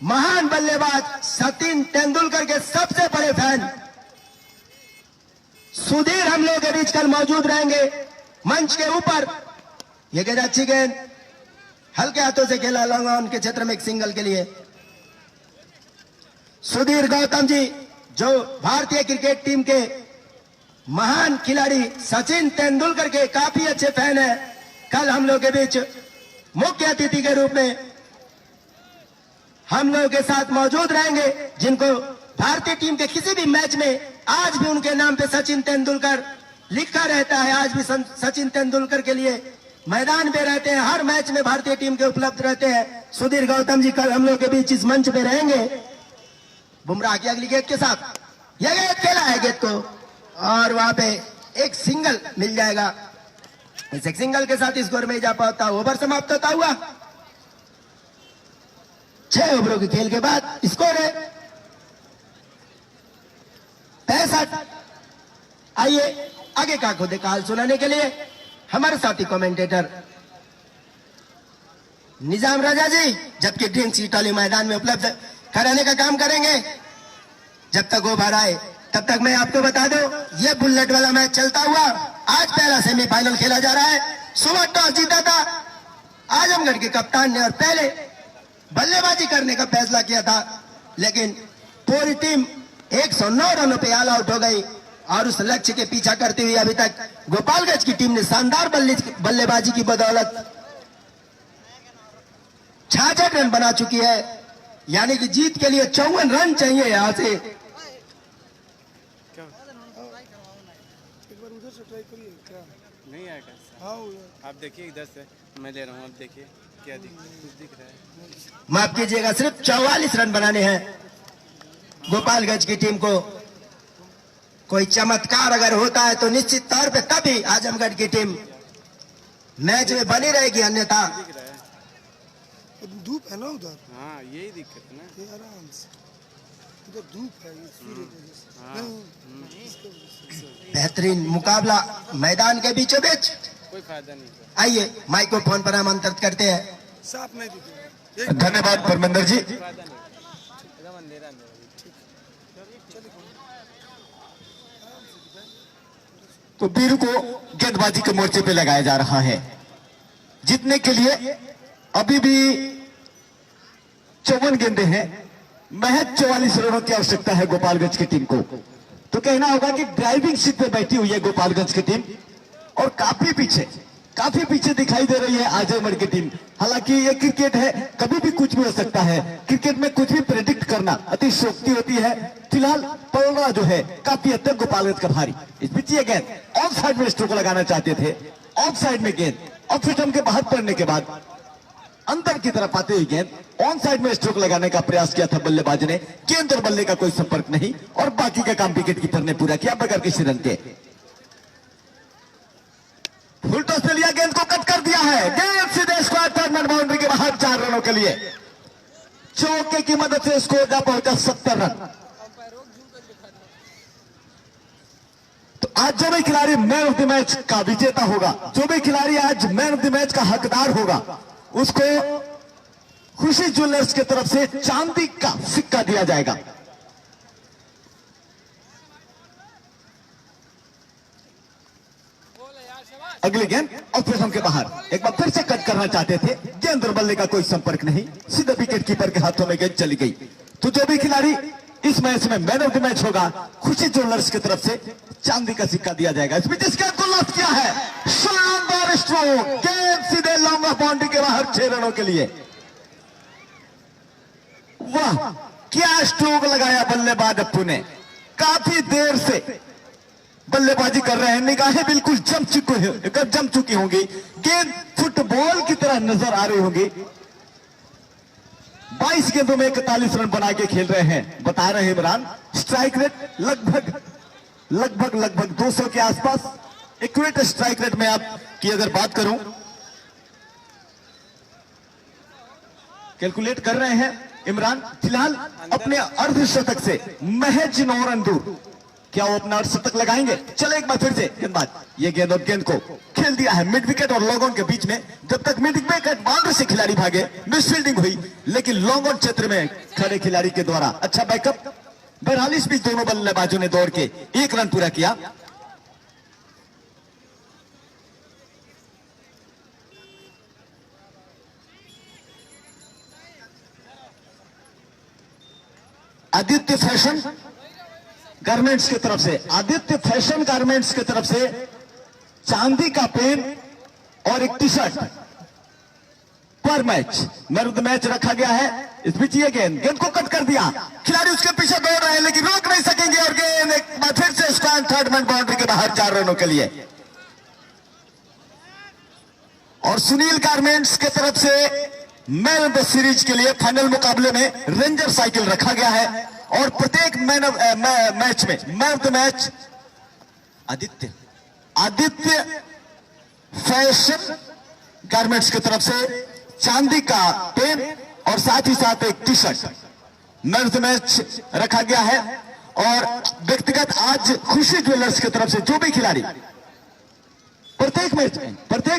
महान बल्लेबाज सचिन तेंदुलकर के सबसे बड़े फैन सुधीर हम लोग के बीच कल मौजूद रहेंगे मंच के ऊपर। यह गेंद अच्छी गेंद, हल्के हाथों से खेला लॉन्ग ऑन के क्षेत्र में एक सिंगल के लिए। सुधीर गौतम जी जो भारतीय क्रिकेट टीम के महान खिलाड़ी सचिन तेंदुलकर के काफी अच्छे फैन हैं, कल हम लोग के बीच मुख्य अतिथि के रूप में हम लोगों के साथ मौजूद रहेंगे, जिनको भारतीय टीम के किसी भी मैच में आज भी उनके नाम पे सचिन तेंदुलकर लिखा रहता है। आज भी सचिन तेंदुलकर के लिए मैदान पे रहते हैं, हर मैच में भारतीय टीम के उपलब्ध रहते हैं। सुधीर गौतम जी कल हम लोग के बीच इस मंच पे रहेंगे। बुमराह की अगली गेंद के साथ यह गेंद खेला है गेंद को, और वहां पे एक सिंगल मिल जाएगा। इस एक सिंगल के साथ स्कोर में इजाफा होता, ओवर समाप्त होता हुआ। 6 ओवरों के खेल के बाद स्कोर है 65। आइए आगे का खुदे काल सुनाने के लिए हमारे साथी कमेंटेटर निजाम राजा जी, जबकि ड्रिंक सीटाली मैदान में उपलब्ध कराने का काम करेंगे। जब तक ओवर आए तब तक मैं आपको बता दूं, ये बुलेट वाला मैच चलता हुआ आज पहला सेमीफाइनल खेला जा रहा है। सुबह टॉस जीता था आजमगढ़ के कप्तान ने और पहले बल्लेबाजी करने का फैसला किया था, लेकिन पूरी टीम 109 रनों पे ऑल आउट हो गई, और उस लक्ष्य के पीछा करते हुए अभी तक गोपालगंज की टीम ने शानदार बल्लेबाजी की बदौलत 66 रन बना चुकी है। यानी कि जीत के लिए 54 रन चाहिए यहां से। नहीं आएगा, आप देखिए इधर से मैं ले रहा हूँ, आप देखिए क्या दिख रहा है। माफ कीजिएगा, सिर्फ 44 रन बनाने हैं गोपालगंज की टीम को। कोई चमत्कार अगर होता है तो निश्चित तौर पे तभी आजमगढ़ की टीम मैच में बनी रहेगी, अन्यथा धूप है ना उधर। हाँ यही दिक्कत है ना, ये आराम से उधर धूप है, ये सूर्य की वजह से। बेहतरीन मुकाबला मैदान के बीचों बीच। कोई फायदा नहीं है। आइए माइक्रोफोन पर आमंत्रित करते हैं। साफ नहीं दिखेगा। धन्यवाद परमेंद्र जी। फायदा नहीं, एकदम अंधेरा अंधेरा। तो वीरू को गेंदबाजी के मोर्चे पे लगाया जा रहा है। जीतने के लिए अभी भी 54 गेंदें हैं, महज 44 रनों की आवश्यकता है गोपालगंज की टीम को। तो कहना होगा कि ड्राइविंग सीट पे बैठी हुई है गोपालगंज की टीम और काफी पीछे दिखाई दे रही है आजमगढ़ की टीम। हालांकि ये क्रिकेट है, कभी भी कुछ भी हो सकता है। क्रिकेट में कुछ भी प्रेडिक्ट करना अति शोक्ति होती है। फिलहाल पलड़ा जो है काफी हद तक गोपालगंज का भारी। इस बीच ये गेंद ऑफ साइड में स्ट्रोक लगाना चाहते थे, ऑफ साइड में गेंद ऑफ स्टंप के बाहर पड़ने के बाद अंदर की तरफ आते हुए गेंद ऑन साइड में स्ट्रोक लगाने का प्रयास किया था बल्लेबाज ने। गेंद और बल्ले का कोई संपर्क नहीं और बाकी का काम विकेट कीपर ने पूरा किया बगैर किसी रन के। फुल टॉस से लिया, गेंद को कट कर दिया है। गेंद सीधे स्क्वायर टर्नमेंट बाउंड्री के बाहर 4 रनों के लिए। चौके की मदद से स्कोर जा पहुंचा 70 रन। तो आज जो भी खिलाड़ी मैन ऑफ द मैच का विजेता होगा, जो भी खिलाड़ी आज मैन ऑफ द मैच का हकदार होगा, उसको खुशी ज्वेलर्स की तरफ से चांदी का सिक्का दिया जाएगा। अगली गेंद ऑफ स्टंप के बाहर, एक बार फिर से कट करना चाहते थे, गेंद और बल्ले का कोई संपर्क नहीं, सीधे विकेट कीपर के हाथों में गेंद चली गई। तो जो भी खिलाड़ी इस मैच में मैन ऑफ द मैच होगा, खुशी ज्वेलर्स की तरफ से चांदी का सिक्का दिया जाएगा। इस बीच इस गेंद को लॉस्ट किया है, शानदार स्ट्रोक, गेंद सीधे लॉन्ग ऑफ बाउंड्री के बाहर 6 रनों के लिए। वाह, क्या स्ट्रोक लगाया बल्लेबाज अप्पू ने। काफी देर से बल्लेबाजी कर रहे हैं, निगाहें बिल्कुल जम चुकी होंगी, गेंद फुटबॉल की तरह नजर आ रही होंगी। 22 गेंदों में 41 रन बना के खेल रहे हैं, बता रहे इमरान। स्ट्राइक रेट लगभग 200 के आसपास। एक्यूरेट स्ट्राइक रेट में आपकी अगर बात करूं, कैलकुलेट कर रहे हैं इमरान। फिलहाल अपने अर्धशतक से महज 9 रन दूर, क्या वो अपना अर्धशतक लगाएंगे? चले एक बार फिर से गेंदबाज, ये गेंद और गेंद को खेल दिया है मिड विकेट और लॉन्ग ऑन के बीच में। जब तक मिड विकेट बाउंड्री से खिलाड़ी भागे, मिस फील्डिंग हुई, लेकिन लॉन्ग ऑन क्षेत्र में खड़े खिलाड़ी के द्वारा अच्छा बैकअप। 42 बीच दोनों बल्लेबाजों ने दौड़ के 1 रन पूरा किया। आदित्य फैशन गारमेंट्स की तरफ से, आदित्य फैशन गारमेंट्स की तरफ से चांदी का पेन और एक टी शर्ट पर match man of the match रखा गया है। इस बीच ये गेंद को कट कर दिया, खिलाड़ी उसके पीछे दौड़ रहे हैं लेकिन रोक नहीं सकेंगे और गेंद एक बार फिर से स्क्वायर थर्ड मैन बाउंड्री के बाहर 4 रनों के लिए। और सुनील गारमेंट्स की तरफ से मैन ऑफ द सीरीज के लिए फाइनल मुकाबले में रेंजर साइकिल रखा गया है और प्रत्येक मैच में man of the match Aditya fashion garments की तरफ से चांदी का पेन और साथ ही साथ एक T shirt man of the match रखा गया है। और व्यक्तिगत आज खुशी ज्वेलर्स की तरफ से जो भी खिलाड़ी प्रत्येक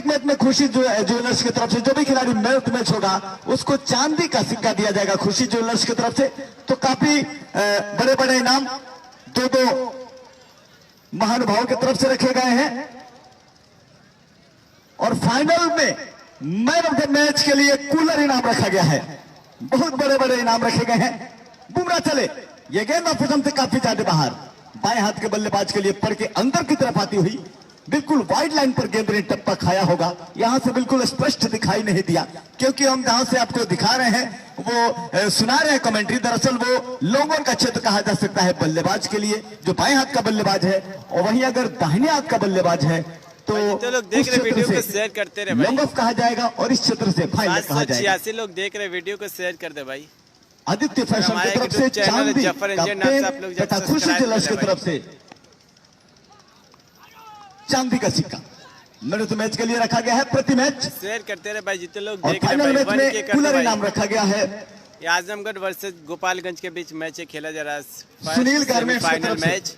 मैच में खुशी ज्वेलर्स की तरफ से जो भी खिलाड़ी मैन ऑफ द मैच होगा, उसको चांदी का सिक्का दिया जाएगा खुशी ज्वेलर्स की तरफ से। तो काफी बड़े बड़े इनाम दो महानुभावों की तरफ से रखे गए हैं और फाइनल में मैन ऑफ द मैच के लिए कूलर इनाम रखा गया है। बहुत बड़े बड़े इनाम रखे गए हैं। बुमराह चले, यह गेंद ऑफ स्टंप से काफी ज्यादा बाहर, बाएं हाथ के बल्लेबाज के लिए पड़ के अंदर की तरफ आती हुई बिल्कुल वाइड लाइन पर गेंद ने टप्पा खाया होगा। यहां से बिल्कुल स्पष्ट दिखाई नहीं दिया क्योंकि हम जहां से आपको दिखा रहे हैं वो सुना रहे हैं कमेंट्री, दरअसल वो लॉन्ग ऑन का क्षेत्र कहा जा सकता है बल्लेबाज के लिए जो बाएं हाथ का बल्लेबाज है, और वहीं अगर दाहिने हाथ का बल्लेबाज है तो लोग देख रहे वीडियो को शेयर करते रहे, लॉन्ग ऑफ कहा जाएगा और इस क्षेत्र से फाइनल कहा जाएगा। 586 लोग देख रहे वीडियो को शेयर कर दे भाई। आदित्य फैशन की तरफ से चांदी का पेन तथा खुशी ज्वेलर्स की तरफ से चांदी का सिक्का मैन ऑफ द मैच के लिए रखा गया है। प्रति मैच शेयर करते रहे भाई, जितने लोग और देख रहे फाइनल हैं मैच में कूलर इनाम रखा गया है। ये आजमगढ़ वर्सेस गोपालगंज के बीच मैच खेला जा रहा है। सुनील गारमेंट्स की फाइनल तरफ से मैच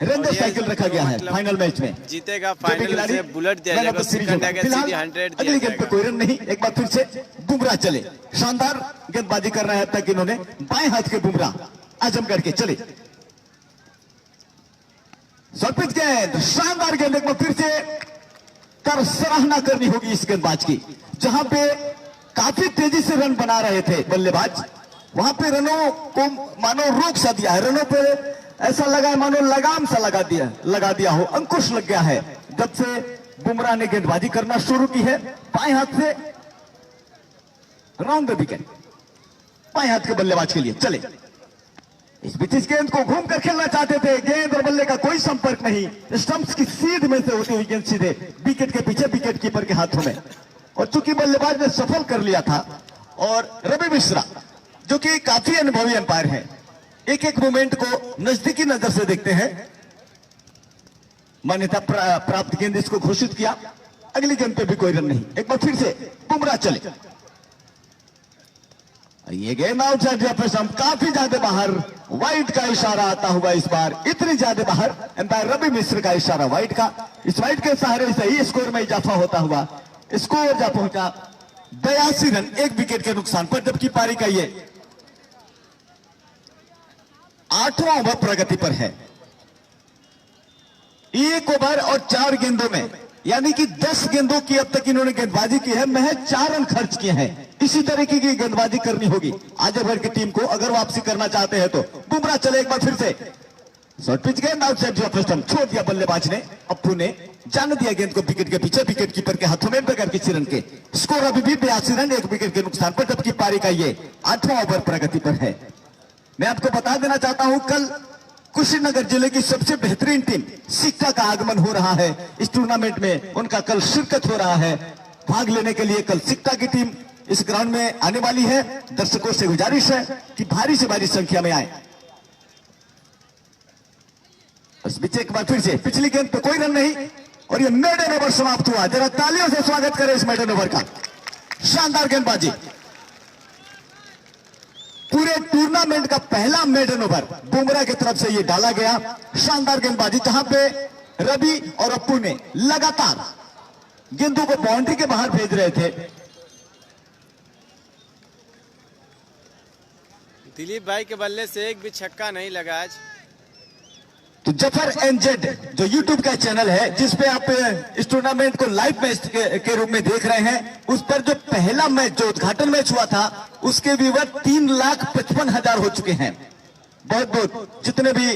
रेंजर साइकिल रखा गया है। फाइनल मैच में जीतेगा, फाइनल से बुलेट दिया जाएगा, सेकंड आएगा सीधी 100 अगली गेंद पे कोई रन नहीं। एक बार फिर से बुमराह चले, शानदार गेंदबाजी कर रहे हैं अब तक इन्होंने। बाएं हाथ के बुमराह आजमगढ़ के चले, सर्पित गेंद, शानदार गेंद। एक बार फिर से कर सराहना करनी होगी इस गेंदबाज की, जहां पे काफी तेजी से रन बना रहे थे बल्लेबाज, वहां पे रनों को मानो रोक सा दिया है, रनों पे ऐसा लगा है मानो लगाम सा लगा दिया हो, अंकुश लग गया है। जब से बुमराह ने गेंदबाजी करना शुरू की है, बाएं हाथ से राउंड द विकेट, बाएं हाथ के बल्लेबाज के लिए चले। इस बीच इस गेंद को घूम कर खेलना चाहते थे, गेंद और बल्ले का कोई संपर्क नहीं, स्टंप्स की सीध में से होती हुई गेंद सीधे विकेट के पीछे विकेट कीपर के हाथों में। और चूंकि बल्लेबाज ने सफल कर लिया था और रवि मिश्रा जो कि काफी अनुभवी अंपायर है, एक एक मोमेंट को नजदीकी नजर से देखते हैं, मान्यता प्राप्त गेंद इसको घोषित किया। अगली गेंद पे भी कोई रन नहीं, एक बार फिर से बुमराह चले। ये गेंद आउटसाइड स्टंप, काफी ज्यादा बाहर, वाइड का इशारा आता हुआ इस बार, इतनी ज्यादा बाहर, एम्पायर रवि मिश्र का इशारा वाइड का। इस वाइड के सहारे से ही स्कोर में इजाफा होता हुआ स्कोर जा पहुंचा 82 रन, एक विकेट के नुकसान पर, जबकि पारी का ये 8वां ओवर प्रगति पर है। एक ओवर और 4 गेंदों में, यानी कि 10 गेंदों की अब तक इन्होंने गेंदबाजी की है, महज 4 रन खर्च किए हैं। इसी तरीके की गेंदबाजी करनी होगी आजमगढ़ की टीम को अगर वापसी करना चाहते हैं तो। बुमराह चले एक बार फिर से, शॉर्ट पिच गेंद आउटसाइड स्टंप, छोड़ दिया बल्लेबाज ने, अप्पू ने जान दिया गेंद को विकेट के पीछे, विकेट कीपर के हाथों में बगैर किसी रन के। स्कोर अभी भी 82 रन, एक विकेट के नुकसान पर, जबकि पारी का ये 8वां ओवर प्रगति पर है। मैं आपको बता देना चाहता हूं, कल कुशीनगर जिले की सबसे बेहतरीन टीम सिक्का का आगमन हो रहा है इस टूर्नामेंट में, उनका कल शिरकत हो रहा है। भाग लेने के लिए कल सिक्का की टीम इस ग्राउंड में आने वाली है। दर्शकों से गुजारिश है कि भारी से भारी संख्या में आए। इस बीच एक बार फिर से पिछली गेंद पे कोई रन नहीं और ये मेडन ओवर समाप्त हुआ। जरा तालियों से स्वागत करें इस मेडन ओवर का। शानदार गेंदबाजी, पूरे टूर्नामेंट का पहला मेडन ओवर बुमराह की तरफ से ये डाला गया। शानदार गेंदबाजी, जहां पे रवि और अप्पू ने लगातार गेंदों को बाउंड्री के बाहर भेज रहे थे। दिलीप भाई के बल्ले से एक भी छक्का नहीं लगा आज। तो जफर एनजेड जो यूट्यूब का चैनल है जिसपे आप इस टूर्नामेंट को लाइव मैच के रूप में देख रहे हैं, उस पर जो पहला मैच जो उद्घाटन मैच हुआ था उसके व्यूवर 3,55,000 हो चुके हैं। बहुत बहुत जितने भी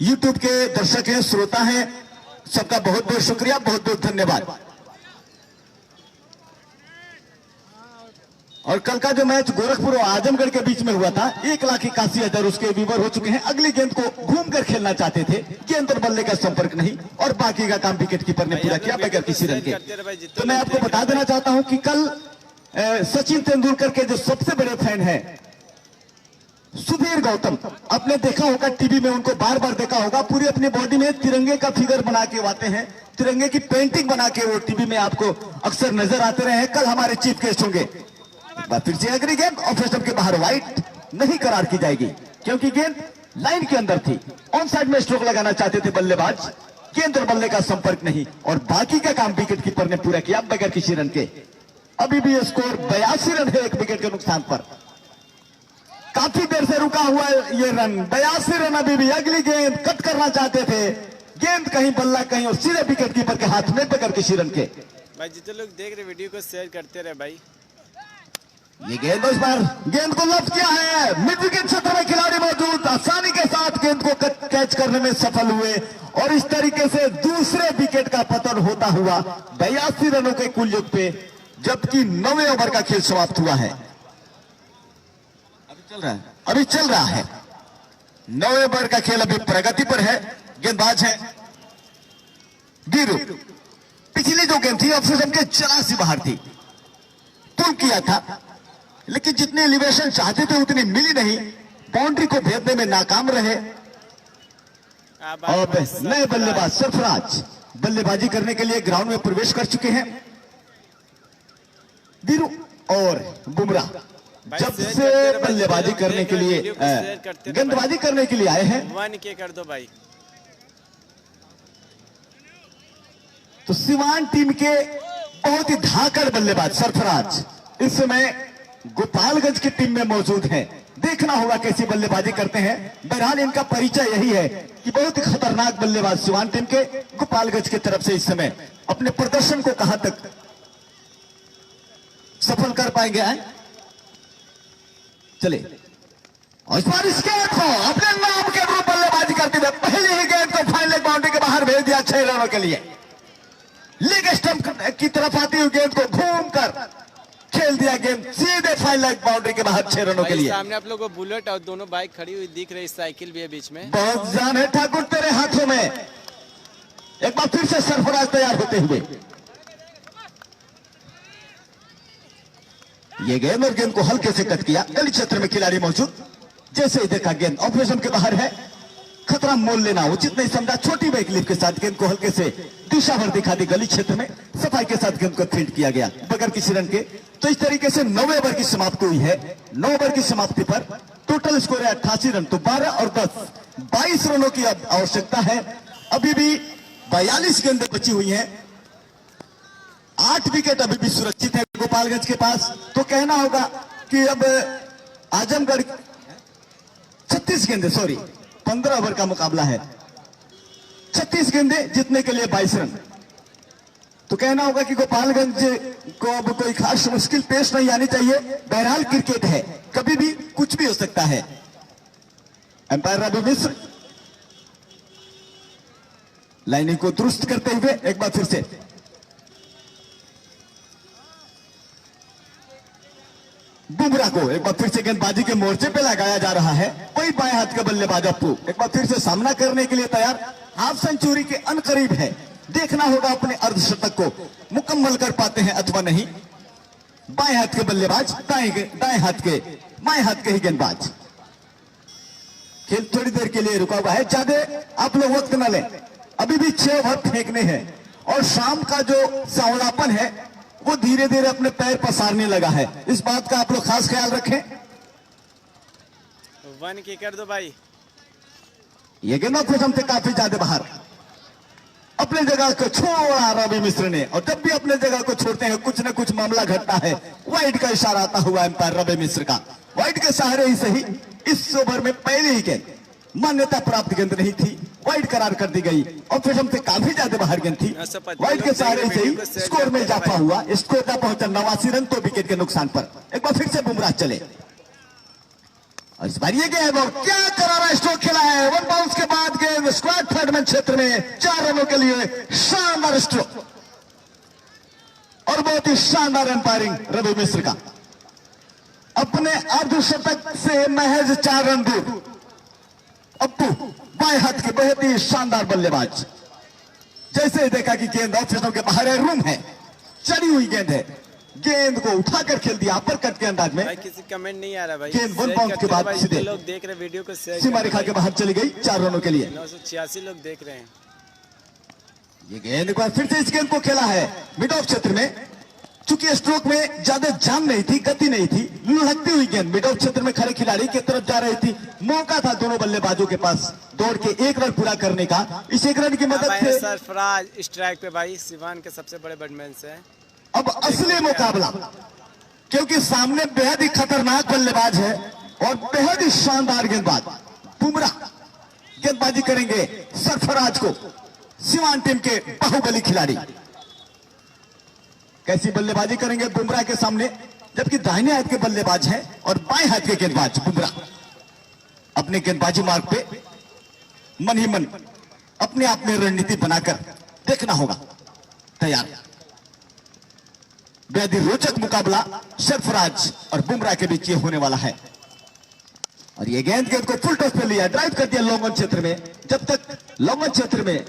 यूट्यूब के दर्शक हैं, श्रोता हैं, सबका बहुत बहुत शुक्रिया, बहुत बहुत धन्यवाद। और कल का जो मैच गोरखपुर और आजमगढ़ के बीच में हुआ था, 1,81,000 उसके व्यूवर हो चुके हैं। अगली गेंद को घूम कर खेलना चाहते थे, गेंद और बल्ले का संपर्क नहीं और बाकी का काम विकेट कीपर ने पूरा किया बगैर किसी रन के। तो मैं आपको बता देना चाहता हूं कि कल सचिन तेंदुलकर के जो सबसे बड़े फैन हैं सुधीर गौतम, आपने देखा होगा टीवी में, उनको बार बार देखा होगा, पूरी अपनी बॉडी में तिरंगे का फिगर बना के आते हैं, तिरंगे की पेंटिंग बना के वो टीवी में आपको अक्सर नजर आते रहे हैं। कल हमारे चीफ गेस्ट होंगे। फिर से अगली गेंद ऑफ स्टंप के बाहर वाइड नहीं करार की जाएगी क्योंकि गेंद लाइन के अंदर थी। ऑन साइड में स्ट्रोक लगाना चाहते थे बल्लेबाज, गेंद और बल्ले का संपर्क नहीं और बाकी का काम विकेट कीपर ने पूरा किया बगैर किसी रन के। अभी भी स्कोर 82 रन है, एक विकेट के नुकसान पर। काफी देर से रुका हुआ ये रन, 82 रन अभी भी। अगली गेंद कट करना चाहते थे, गेंद कहीं बल्ला कहीं और सीधे विकेट कीपर के हाथ में बगैर किसी रन के। भाई जितने लोग देख रहे वीडियो को शेयर करते रहे भाई। ये गेंद इस बार गेंद को लफ्ट किया है, मिड विकेट क्षेत्र में खिलाड़ी मौजूद, आसानी के साथ गेंद को कैच करने में सफल हुए और इस तरीके से दूसरे विकेट का पतन होता हुआ 82 रनों के कुल योग पे, जबकि 9वें ओवर का खेल समाप्त हुआ है। अभी चल रहा है 9वें ओवर का खेल, अभी प्रगति पर है। गेंदबाज है वीरू। पिछली जो गेंद थी ऑफ स्टंप के जरा सी बाहर थी, पुल किया था लेकिन जितनी एलिवेशन चाहते थे उतनी मिली नहीं, बाउंड्री को भेदने में नाकाम रहे। और नए बल्लेबाज सरफराज बल्लेबाजी करने के लिए ग्राउंड में प्रवेश कर चुके हैं। वीरू और बुमराह जब से बल्लेबाजी करने के लिए गेंदबाजी करने के लिए आए हैं। 1K कर दो भाई। तो सिवान टीम के बहुत ही धाकड़ बल्लेबाज सरफराज इस समय गोपालगंज की टीम में मौजूद हैं। देखना होगा कैसी बल्लेबाजी करते हैं। बहरहाल इनका परिचय यही है कि बहुत ही खतरनाक बल्लेबाज सिवान टीम के गोपालगंज की तरफ से इस समय अपने प्रदर्शन को कहां तक सफल कर पाएंगे हैं? चले और इस बार इस गेंद को अपने नाम के अनुरूप बल्लेबाजी करते हुए पहले ही गेंद को फाइन लेग बाउंड्री के बाहर भेज दिया 6 रनों के लिए। लेग स्टंप की तरफ आती हुई गेंद को घूमकर खेल दिया, गेंद सीधे फाइन लेग बाउंड्री के बाहर 6 रनों के लिए। सामने आप लोगों को बुलेट और दोनों बाइक खड़ी हुई दिख रही, साइकिल भी है बीच में। बहुत जान है ठाकुर तेरे हाथों में। एक बार फिर से सरफराज तैयार होते हुए ये गेंद और गेंद को हल्के से कट किया। गली क्षेत्र में खिलाड़ी मौजूद, जैसे ही देखा गेंद ऑपरेशन के बाहर है, खतरा मोल लेना उचित नहीं समझा। छोटी बैक लिफ्ट के साथ गेंद को हल्के से दिशा भर दिखा दी। गली क्षेत्र में सफाई के साथ गेंद को फील्ड किया गया बगैर किसी रन के। तो इस तरीके से 9वें ओवर की समाप्ति हुई है। 9 ओवर की समाप्ति पर टोटल स्कोर है 88 रन। तो 12 और 10 22 रनों की अब आवश्यकता है। अभी भी 42 गेंदें बची हुई हैं। 8 विकेट अभी भी सुरक्षित है गोपालगंज के पास। तो कहना होगा कि अब आजमगढ़ 36 गेंदें, सॉरी 15 ओवर का मुकाबला है, 36 गेंदें जीतने के लिए 22 रन। तो कहना होगा कि गोपालगंज को अब कोई खास मुश्किल पेश नहीं आनी चाहिए। बहरहाल क्रिकेट है, कभी भी कुछ भी हो सकता है। एम्पायर रवि मिश्र लाइनिंग को दुरुस्त करते हुए एक बार फिर से बुमराह को एक बार फिर से गेंदबाजी के मोर्चे पे लगाया जा रहा है। वही बाएं हाथ का बल्लेबाज अप्पू एक बार फिर से सामना करने के लिए तैयार। हाफ सेंचुरी के अनकरीब है। देखना होगा अपने अर्धशतक को मुकम्मल कर पाते हैं अथवा नहीं। बाएं हाथ के बल्लेबाज, दाएं हाथ के, बाएं हाथ के ही गेंदबाज। खेल थोड़ी देर के लिए रुका हुआ है, ज्यादा आप लोग वक्त न लें। अभी भी 6 ओवर फेंकने हैं और शाम का जो सांवलापन है वो धीरे धीरे अपने पैर पसारने लगा है। इस बात का आप लोग खास ख्याल रखें। 1 की कर दो भाई। ये गेंद ऑपरेशन से काफी ज्यादा बाहर। अपने जगह को छोड़ा रवि मिश्र ने, और जब भी अपने जगह को छोड़ते हैं कुछ न कुछ मामला घटता है। वाइड का इशारा आता हुआ एम्पायर रवि मिश्र का। वाइड के सहारे ही सही इस ओवर में पहले ही गेंद मान्यता प्राप्त गेंद नहीं थी, वाइड करार कर दी गई। ऑपरेशन से काफी ज्यादा बाहर गेंद थी। वाइड के सहारे से ही स्कोर में इजाफा हुआ। स्कोर का पहुंचा 89 रन, 2 विकेट के नुकसान पर। एक बार फिर से बुमराह चले और इस बार ये गेंद और क्या करारा स्ट्रोक खेला है। 1 बाउंस के बाद गेंद स्क्वायर थर्ड मैन क्षेत्र में 4 रनों के लिए शानदार स्ट्रोक और बहुत ही शानदार एम्पायरिंग रवि मिश्र का। अपने अर्धशतक से महज 4 रन दूर अप्पू बाएं हाथ के बहुत ही शानदार बल्लेबाज। जैसे ही देखा कि गेंद ऑफिसों के बाहर है, रूम है, चढ़ी हुई गेंद है, गेंद को उठाकर खेल दिया अपर कट के अंदाज में। भाई किसी कमेंट नहीं आ रहा भाई। गेंद 1 बाउंस के बाद सीधे लोग देख रहे वीडियो को, सीमा रेखा के बाहर चली गई 4 रनों के लिए। 986 लोग देख रहे हैं। ये गेंद एक बार फिर से इस गेंद को खेला है मिड ऑफ क्षेत्र में। चूंकि स्ट्रोक में ज्यादा जान नहीं थी, गति नहीं थी, लुढ़कती हुई गेंद मिड ऑफ क्षेत्र में खड़े खिलाड़ी की तरफ जा रही थी। मौका था दोनों बल्लेबाजों के पास दौड़ के 1 रन पूरा करने का। इस 1 रन की मदद से सरफराज स्ट्राइक पे भाई, सिवान के सबसे बड़े बैट्समैन से है। अब असली मुकाबला, क्योंकि सामने बेहद ही खतरनाक बल्लेबाज है और बेहद ही शानदार गेंदबाज बुमराह गेंदबाजी करेंगे सरफराज को, सिवान टीम के बाहुबली खिलाड़ी। कैसी बल्लेबाजी करेंगे बुमराह के सामने, जबकि दाहिने हाथ के बल्लेबाज हैं और बाएं हाथ के गेंदबाज बुमराह अपने गेंदबाजी मार्ग पे मन ही मन अपने आप में रणनीति बनाकर देखना होगा तैयार। बेहद ही रोचक मुकाबला सरफराज और बुमराह के बीच ये होने वाला है। और ये गेंद को फुल टॉस पे लिया, ड्राइव कर दिया लॉन्ग ऑन क्षेत्र में। जब तक लॉन्ग ऑन क्षेत्र में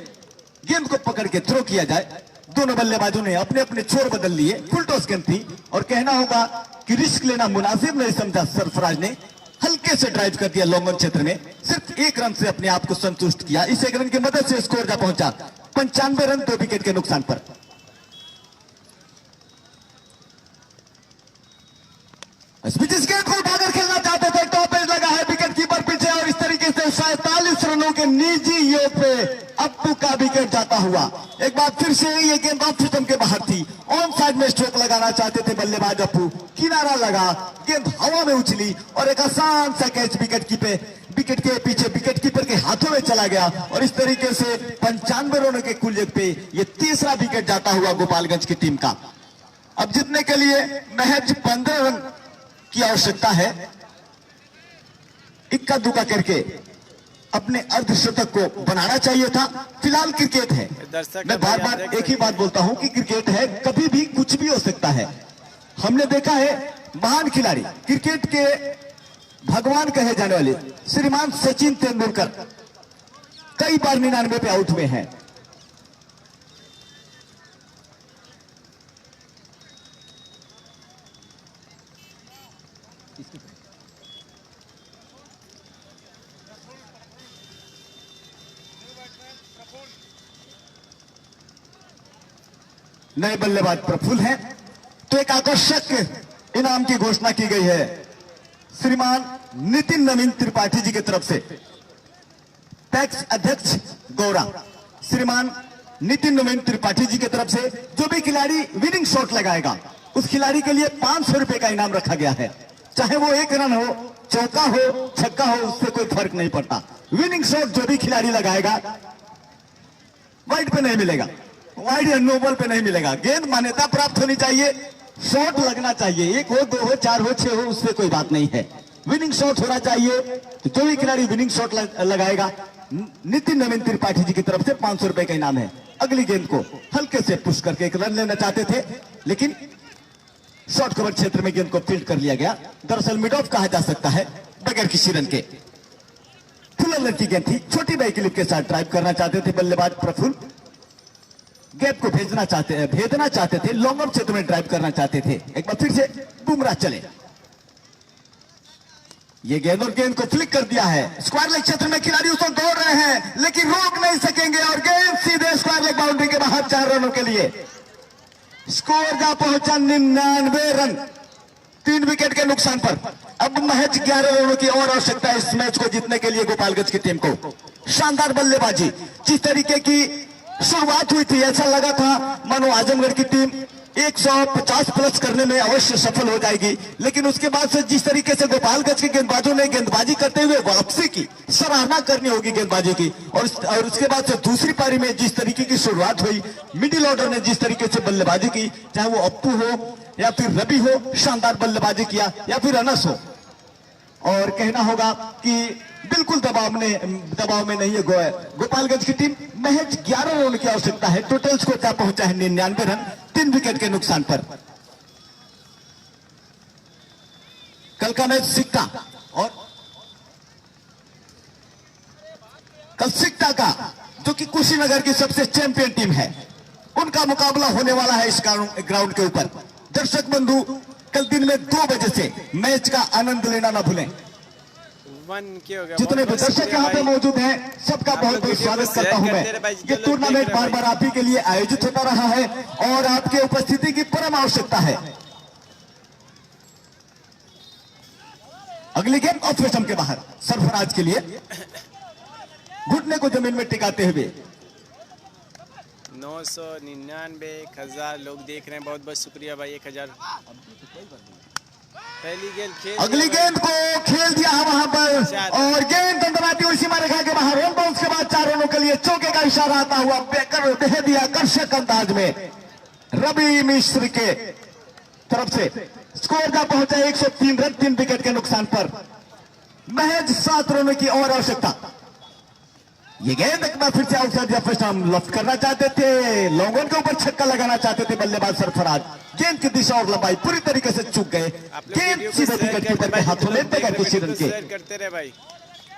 गेंद को पकड़ के थ्रो किया जाए, दोनों बल्लेबाजों ने अपने अपने छोर बदल लिए। फुल टॉस गेंद थी और कहना होगा कि रिस्क लेना मुनासिब नहीं समझा सरफराज ने। हल्के से ड्राइव कर दिया लॉन्ग ऑन क्षेत्र में, सिर्फ 1 रन से अपने आप को संतुष्ट किया। इस 1 रन की मदद से स्कोर जा पहुंचा 95 रन, 2 विकेट के नुकसान पर। गेंद को उठाकर खेलना चाहते थे, टॉप एज लगा है, विकेट कीपर पीछे और इस तरीके से 47 रनों के निजी योग पे अप्पू का विकेट जाता हुआ। एक बार फिर से ये गेंद ऑफ सिस्टम के बाहर थी। ऑन साइड में स्ट्रोक लगाना चाहते थे बल्लेबाज अप्पू, किनारा लगा, गेंद हवा में उछली और एक आसान सा कैच विकेट के पीछे विकेट कीपर के हाथों में चला गया। और इस तरीके से 95 रनों के कुल योग पे ये तीसरा विकेट जाता हुआ गोपालगंज की टीम का। अब जीतने के लिए महज 15 रन की आवश्यकता है। इक्का दुक्का करके अपने अर्धशतक को बनाना चाहिए था। फिलहाल क्रिकेट है, मैं बार बार एक ही बात बोलता हूं कि क्रिकेट है, कभी भी कुछ भी हो सकता है। हमने देखा है महान खिलाड़ी, क्रिकेट के भगवान कहे जाने वाले श्रीमान सचिन तेंदुलकर कई बार 99 पे आउट हुए हैं। नए बल्लेबाज प्रफुल्ल हैं, तो एक आकर्षक इनाम की घोषणा की गई है श्रीमान नितिन नवीन त्रिपाठी जी की तरफ से। पैक्स अध्यक्ष गौरा श्रीमान नितिन नवीन त्रिपाठी जी की तरफ से जो भी खिलाड़ी विनिंग शॉट लगाएगा उस खिलाड़ी के लिए 500 रुपए का इनाम रखा गया है। चाहे वो 1 रन हो, चौका हो, छक्का हो, उससे कोई फर्क नहीं पड़ता। विनिंग शॉट जो भी खिलाड़ी लगाएगा वाइड पे नहीं मिलेगा, वाइड या नो बॉल पे नहीं मिलेगा। गेंद मान्यता प्राप्त होनी चाहिए, शॉट लगना चाहिए, 1 हो, 2 हो, 4 हो, 6 हो, उससे कोई बात नहीं है। विनिंग शॉट होना चाहिए। तो जो भी खिलाड़ी विनिंग शॉट लगाएगा नितिन नवीन त्रिपाठी जी की तरफ से 500 रुपए का इनाम है। अगली गेंद को हल्के से पुश करके 1 रन लेना चाहते थे, लेकिन शॉर्ट कवर क्षेत्र में गेंद को फील्ड कर लिया गया। दरअसल मिड ऑफ कहा जा सकता है बगैर किसी रन के। फुल रन की गेंद थी, छोटी बाई क्लिप के साथ ड्राइव करना चाहते थे बल्लेबाज प्रफुल्ल। गैप को भेजना चाहते थे, लॉन्ग ऑन क्षेत्र में ड्राइव करना चाहते थे। एक बार फिर से बुमराह चले, ये गेंद और गेंद को फ्लिक कर दिया है। स्क्वायर लेग क्षेत्र में खिलाड़ी उसको दौड़ रहे हैं लेकिन रोक नहीं सकेंगे और गेंद सीधे स्क्वायर लेग बाउंड्री के बाहर 4 रनों के लिए। स्कोर जा पहुंचा 99 रन 3 विकेट के नुकसान पर। अब महज 11 रनों की और आवश्यकता है इस मैच को जीतने के लिए गोपालगंज की टीम को। शानदार बल्लेबाजी, जिस तरीके की शुरुआत हुई थी ऐसा लगा था मानो आजमगढ़ की टीम 150 प्लस करने में अवश्य सफल हो जाएगी, लेकिन उसके बाद से जिस तरीके से गोपालगंज के गेंदबाजों ने गेंदबाजी करते हुए वापसी की, सराहना करनी होगी गेंदबाजी की। और उसके बाद से दूसरी पारी में जिस तरीके की शुरुआत हुई, मिडिल ऑर्डर ने जिस तरीके से बल्लेबाजी की, चाहे वो अप्पू हो या फिर रवि हो, शानदार बल्लेबाजी किया, या फिर अनस हो। और कहना होगा कि बिल्कुल दबाव में नहीं है गोपालगंज की टीम। महज 11 रन की आवश्यकता है। टोटल स्कोर क्या पहुंचा है 99 रन 3 विकेट के नुकसान पर। कल का मैच सिक्का और कल सिक्का का जो कि कुशीनगर की सबसे चैंपियन टीम है, उनका मुकाबला होने वाला है इस ग्राउंड के ऊपर। दर्शक बंधु कल दिन में 2 बजे से मैच का आनंद लेना ना भूलें। जितने भी दर्शक यहाँ पे मौजूद हैं सबका बहुत बहुत स्वागत करता हूं मैं। ये टूर्नामेंट बार बार आप ही के लिए आयोजित होता रहा है और आपके उपस्थिति की परम आवश्यकता है। अगली गेम ऑफ स्टंप के बाहर सरफराज के लिए घुटने को जमीन में टिकाते हुए 999 1000 लोग देख रहे हैं। बहुत बहुत शुक्रिया भाई। 1000 पहली गेंद खेल, अगली गेंद को खेल दिया है वहां पर और गेंद दंडनाती हुई सीमा रेखा के बाहर। वन बाउंस के बाद 4 रनों के लिए चौके का इशारा आता हुआ दे दिया आकर्षक अंदाज में रवि मिश्र के तरफ से। स्कोर जा पहुंचा 103 रन 3 विकेट के नुकसान पर। महज 7 रनों की और आवश्यकता। ये गेंद एक बार फिर से आउटसाइड या फर्स्ट हम लॉफ्ट करना चाहते थे, लॉन्ग ऑन के ऊपर छक्का लगाना चाहते थे बल्लेबाज सरफराज। गेंद की दिशा और लंबाई पूरी तरीके से चूक गए। गेंद सीधे विकेट कीपर के हाथों में बगैर किसी रन के।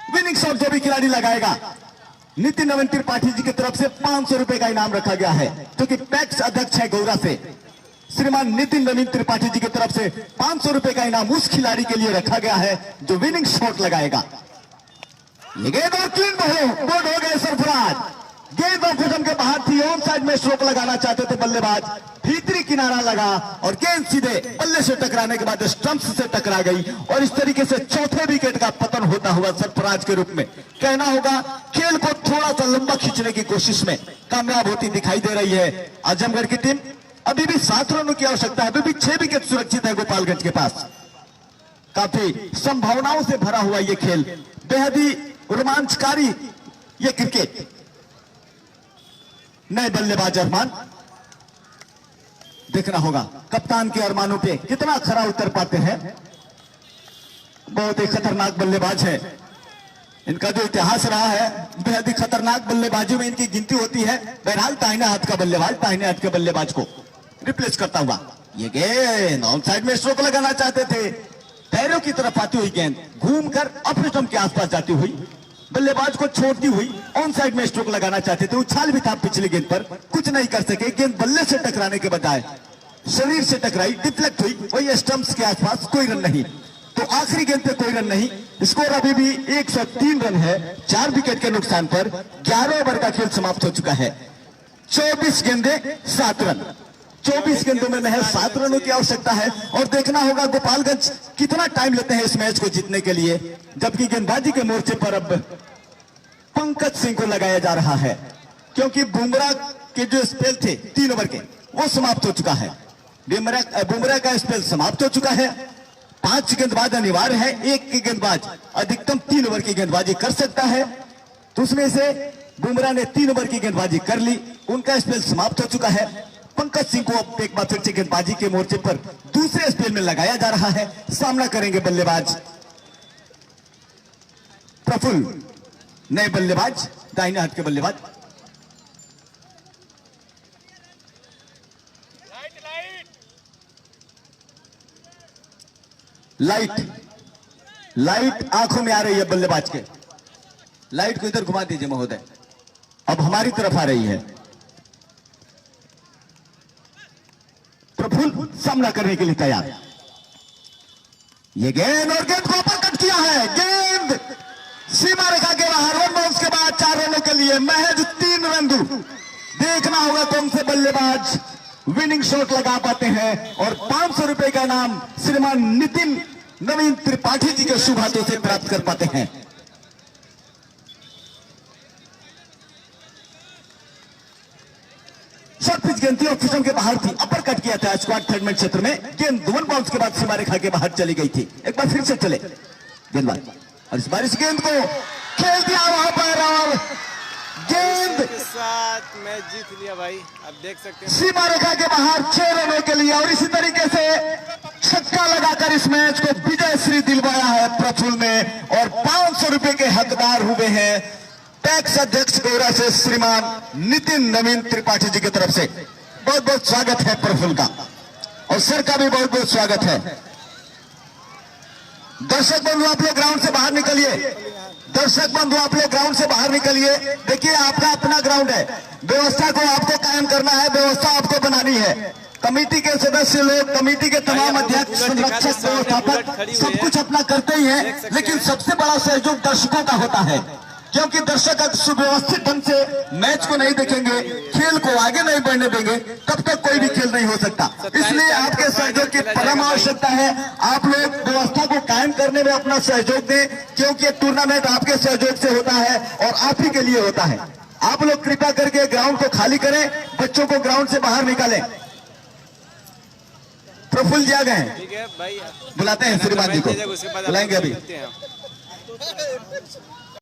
विनिंग शॉट जो भी खिलाड़ी लगाएगा नितिन नवीन त्रिपाठी जी की तरफ से 500 रुपए का इनाम रखा गया है, क्योंकि पैक्स अध्यक्ष है गौरा से। श्रीमान नितिन नवीन त्रिपाठी जी की तरफ से 500 रुपए का इनाम उस खिलाड़ी के लिए रखा गया है जो विनिंग शॉट लगाएगा। ये गेंद और क्लीन बोल्ड हो गए सरफराज। गेंद और फिटम के बाहर थी, ऑन साइड में स्ट्रोक लगाना चाहते थे बल्लेबाज, भीतरी किनारा लगा और गेंद सीधे बल्ले से टकराने के बाद स्टंप्स से टकरा गई और इस तरीके से चौथे विकेट का पतन होता हुआ सरफराज के रूप में। कहना होगा खेल को थोड़ा सा लंबा खींचने की कोशिश में कामयाब होती दिखाई दे रही है आजमगढ़ की टीम। अभी भी 7 रनों की आवश्यकता है, अभी भी 6 विकेट सुरक्षित है गोपालगंज के पास। काफी संभावनाओं से भरा हुआ ये खेल, बेहद ही रोमांचकारी ये क्रिकेट। नए बल्लेबाज अरमान देखना होगा कप्तान के अरमानों पे कितना खरा उतर पाते हैं। बहुत ही खतरनाक बल्लेबाज है, इनका जो इतिहास रहा है बेहद ही खतरनाक बल्लेबाजी में इनकी गिनती होती है। बहरहाल दाहिने हाथ का बल्लेबाज दाहिने हाथ के बल्लेबाज को रिप्लेस करता हुआ, ये गेंद ऑन साइड में स्ट्रोक लगाना चाहते थे, पैरों की तरफ आती हुई गेंद घूमकर अपने स्टंप के आसपास जाती हुई बल्लेबाज को छोड़ती हुई ऑन साइड में स्ट्रोक लगाना चाहते थे। उछाल भी था पिछली गेंद पर, कुछ नहीं कर सके। गेंद बल्ले से टकराने के बजाय शरीर से टकराई, डिफ्लेक्ट हुई, वही स्टंप्स के आसपास, कोई रन नहीं। तो आखिरी गेंद पे कोई रन नहीं। स्कोर अभी भी 103 रन है 4 विकेट के नुकसान पर। 11 ओवर का खेल समाप्त हो चुका है। 24 गेंदे 7 रन, 24 गेंदों में महज 7 रनों की आवश्यकता है। और देखना होगा गोपालगंज कितना टाइम लेते हैं इस मैच को जीतने के लिए, जबकि गेंदबाजी के मोर्चे पर अब पंकज सिंह को लगाया जा रहा है, क्योंकि बुमराह के जो स्पेल थे 3 ओवर के वो समाप्त हो चुका है। बुमराह का स्पेल समाप्त हो चुका है। 5 गेंदबाज अनिवार्य है, एक के गेंदबाज अधिकतम 3 ओवर की गेंदबाजी कर सकता है। तो उसमें से बुमराह ने 3 ओवर की गेंदबाजी कर ली, उनका स्पेल समाप्त हो चुका है। पंकज सिंह को अब एक बार फिर से गेंदबाजी के मोर्चे पर दूसरे स्पेल में लगाया जा रहा है। सामना करेंगे बल्लेबाज प्रफुल्ल, नए बल्लेबाज दाहिने हाथ के बल्लेबाज। लाइट आंखों में आ रही है बल्लेबाज के। लाइट को इधर घुमा दीजिए महोदय, अब हमारी तरफ आ रही है। प्रफुल्ल सामना करने के लिए तैयार। ये गेंद और गेंद को अपरकट किया है, गेंद सीमा रेखा के बाहर। 1 बाउंस के बाद 4 रनों के लिए महज 3 रन दूर। देखना होगा कौन से बल्लेबाज विनिंग शॉट लगा पाते हैं और 500 रुपए का इनाम श्रीमान नितिन नवीन त्रिपाठी जी के शुभ हाथों से प्राप्त कर पाते हैं। शॉर्ट पिच गेंद थी और फिशम के बाहर थी, अपर कट किया था स्क्वाड थर्ड मैन क्षेत्र में। गेंद 1 बाउंस के बाद सीमा रेखा के बाहर चली गई थी। एक बार फिर से चले गेंदबाज और इस बार इस गेंद को खेल दिया वहां पर और गेंद के साथ मैच जीत लिया भाई। आप देख सकते हैं सीमा रेखा के बाहर 6 रनों के लिए। और इसी तरीके से छक्का लगाकर इस मैच को विजय श्री दिलवाया है प्रफुल्ल ने और 500 रुपए के हकदार हुए हैं टैक्स अध्यक्ष गौरा से श्रीमान नितिन नवीन त्रिपाठी जी की तरफ से। बहुत बहुत स्वागत है प्रफुल्ल का और सर का भी बहुत बहुत स्वागत है। दर्शक बंधु आप लोग ग्राउंड से बाहर निकलिए, दर्शक बंधु आप लोग ग्राउंड से बाहर निकलिए। देखिए आपका अपना ग्राउंड है, व्यवस्था को आपको कायम करना है, व्यवस्था आपको बनानी है। कमेटी के सदस्य लोग, कमेटी के तमाम अध्यक्ष, संरक्षक, व्यवस्थापक सब कुछ अपना करते ही हैं, लेकिन सबसे बड़ा सहयोग दर्शकों का होता है, क्योंकि दर्शक अगर सुव्यवस्थित ढंग से मैच को नहीं देखेंगे, खेल को आगे नहीं बढ़ने देंगे, तब तक कोई भी खेल नहीं हो सकता। इसलिए आपके सहयोग की परम आवश्यकता है। आप लोग व्यवस्था को कायम करने में अपना सहयोग दें, क्योंकि ये टूर्नामेंट आपके सहयोग से होता है और आप ही के लिए होता है। आप लोग कृपया करके ग्राउंड को खाली करें, बच्चों को ग्राउंड से बाहर निकालें। प्रफुल्ल जी आ गए हैं, ठीक है भाई, बुलाते हैं श्रीमान जी को, बुलाएंगे अभी।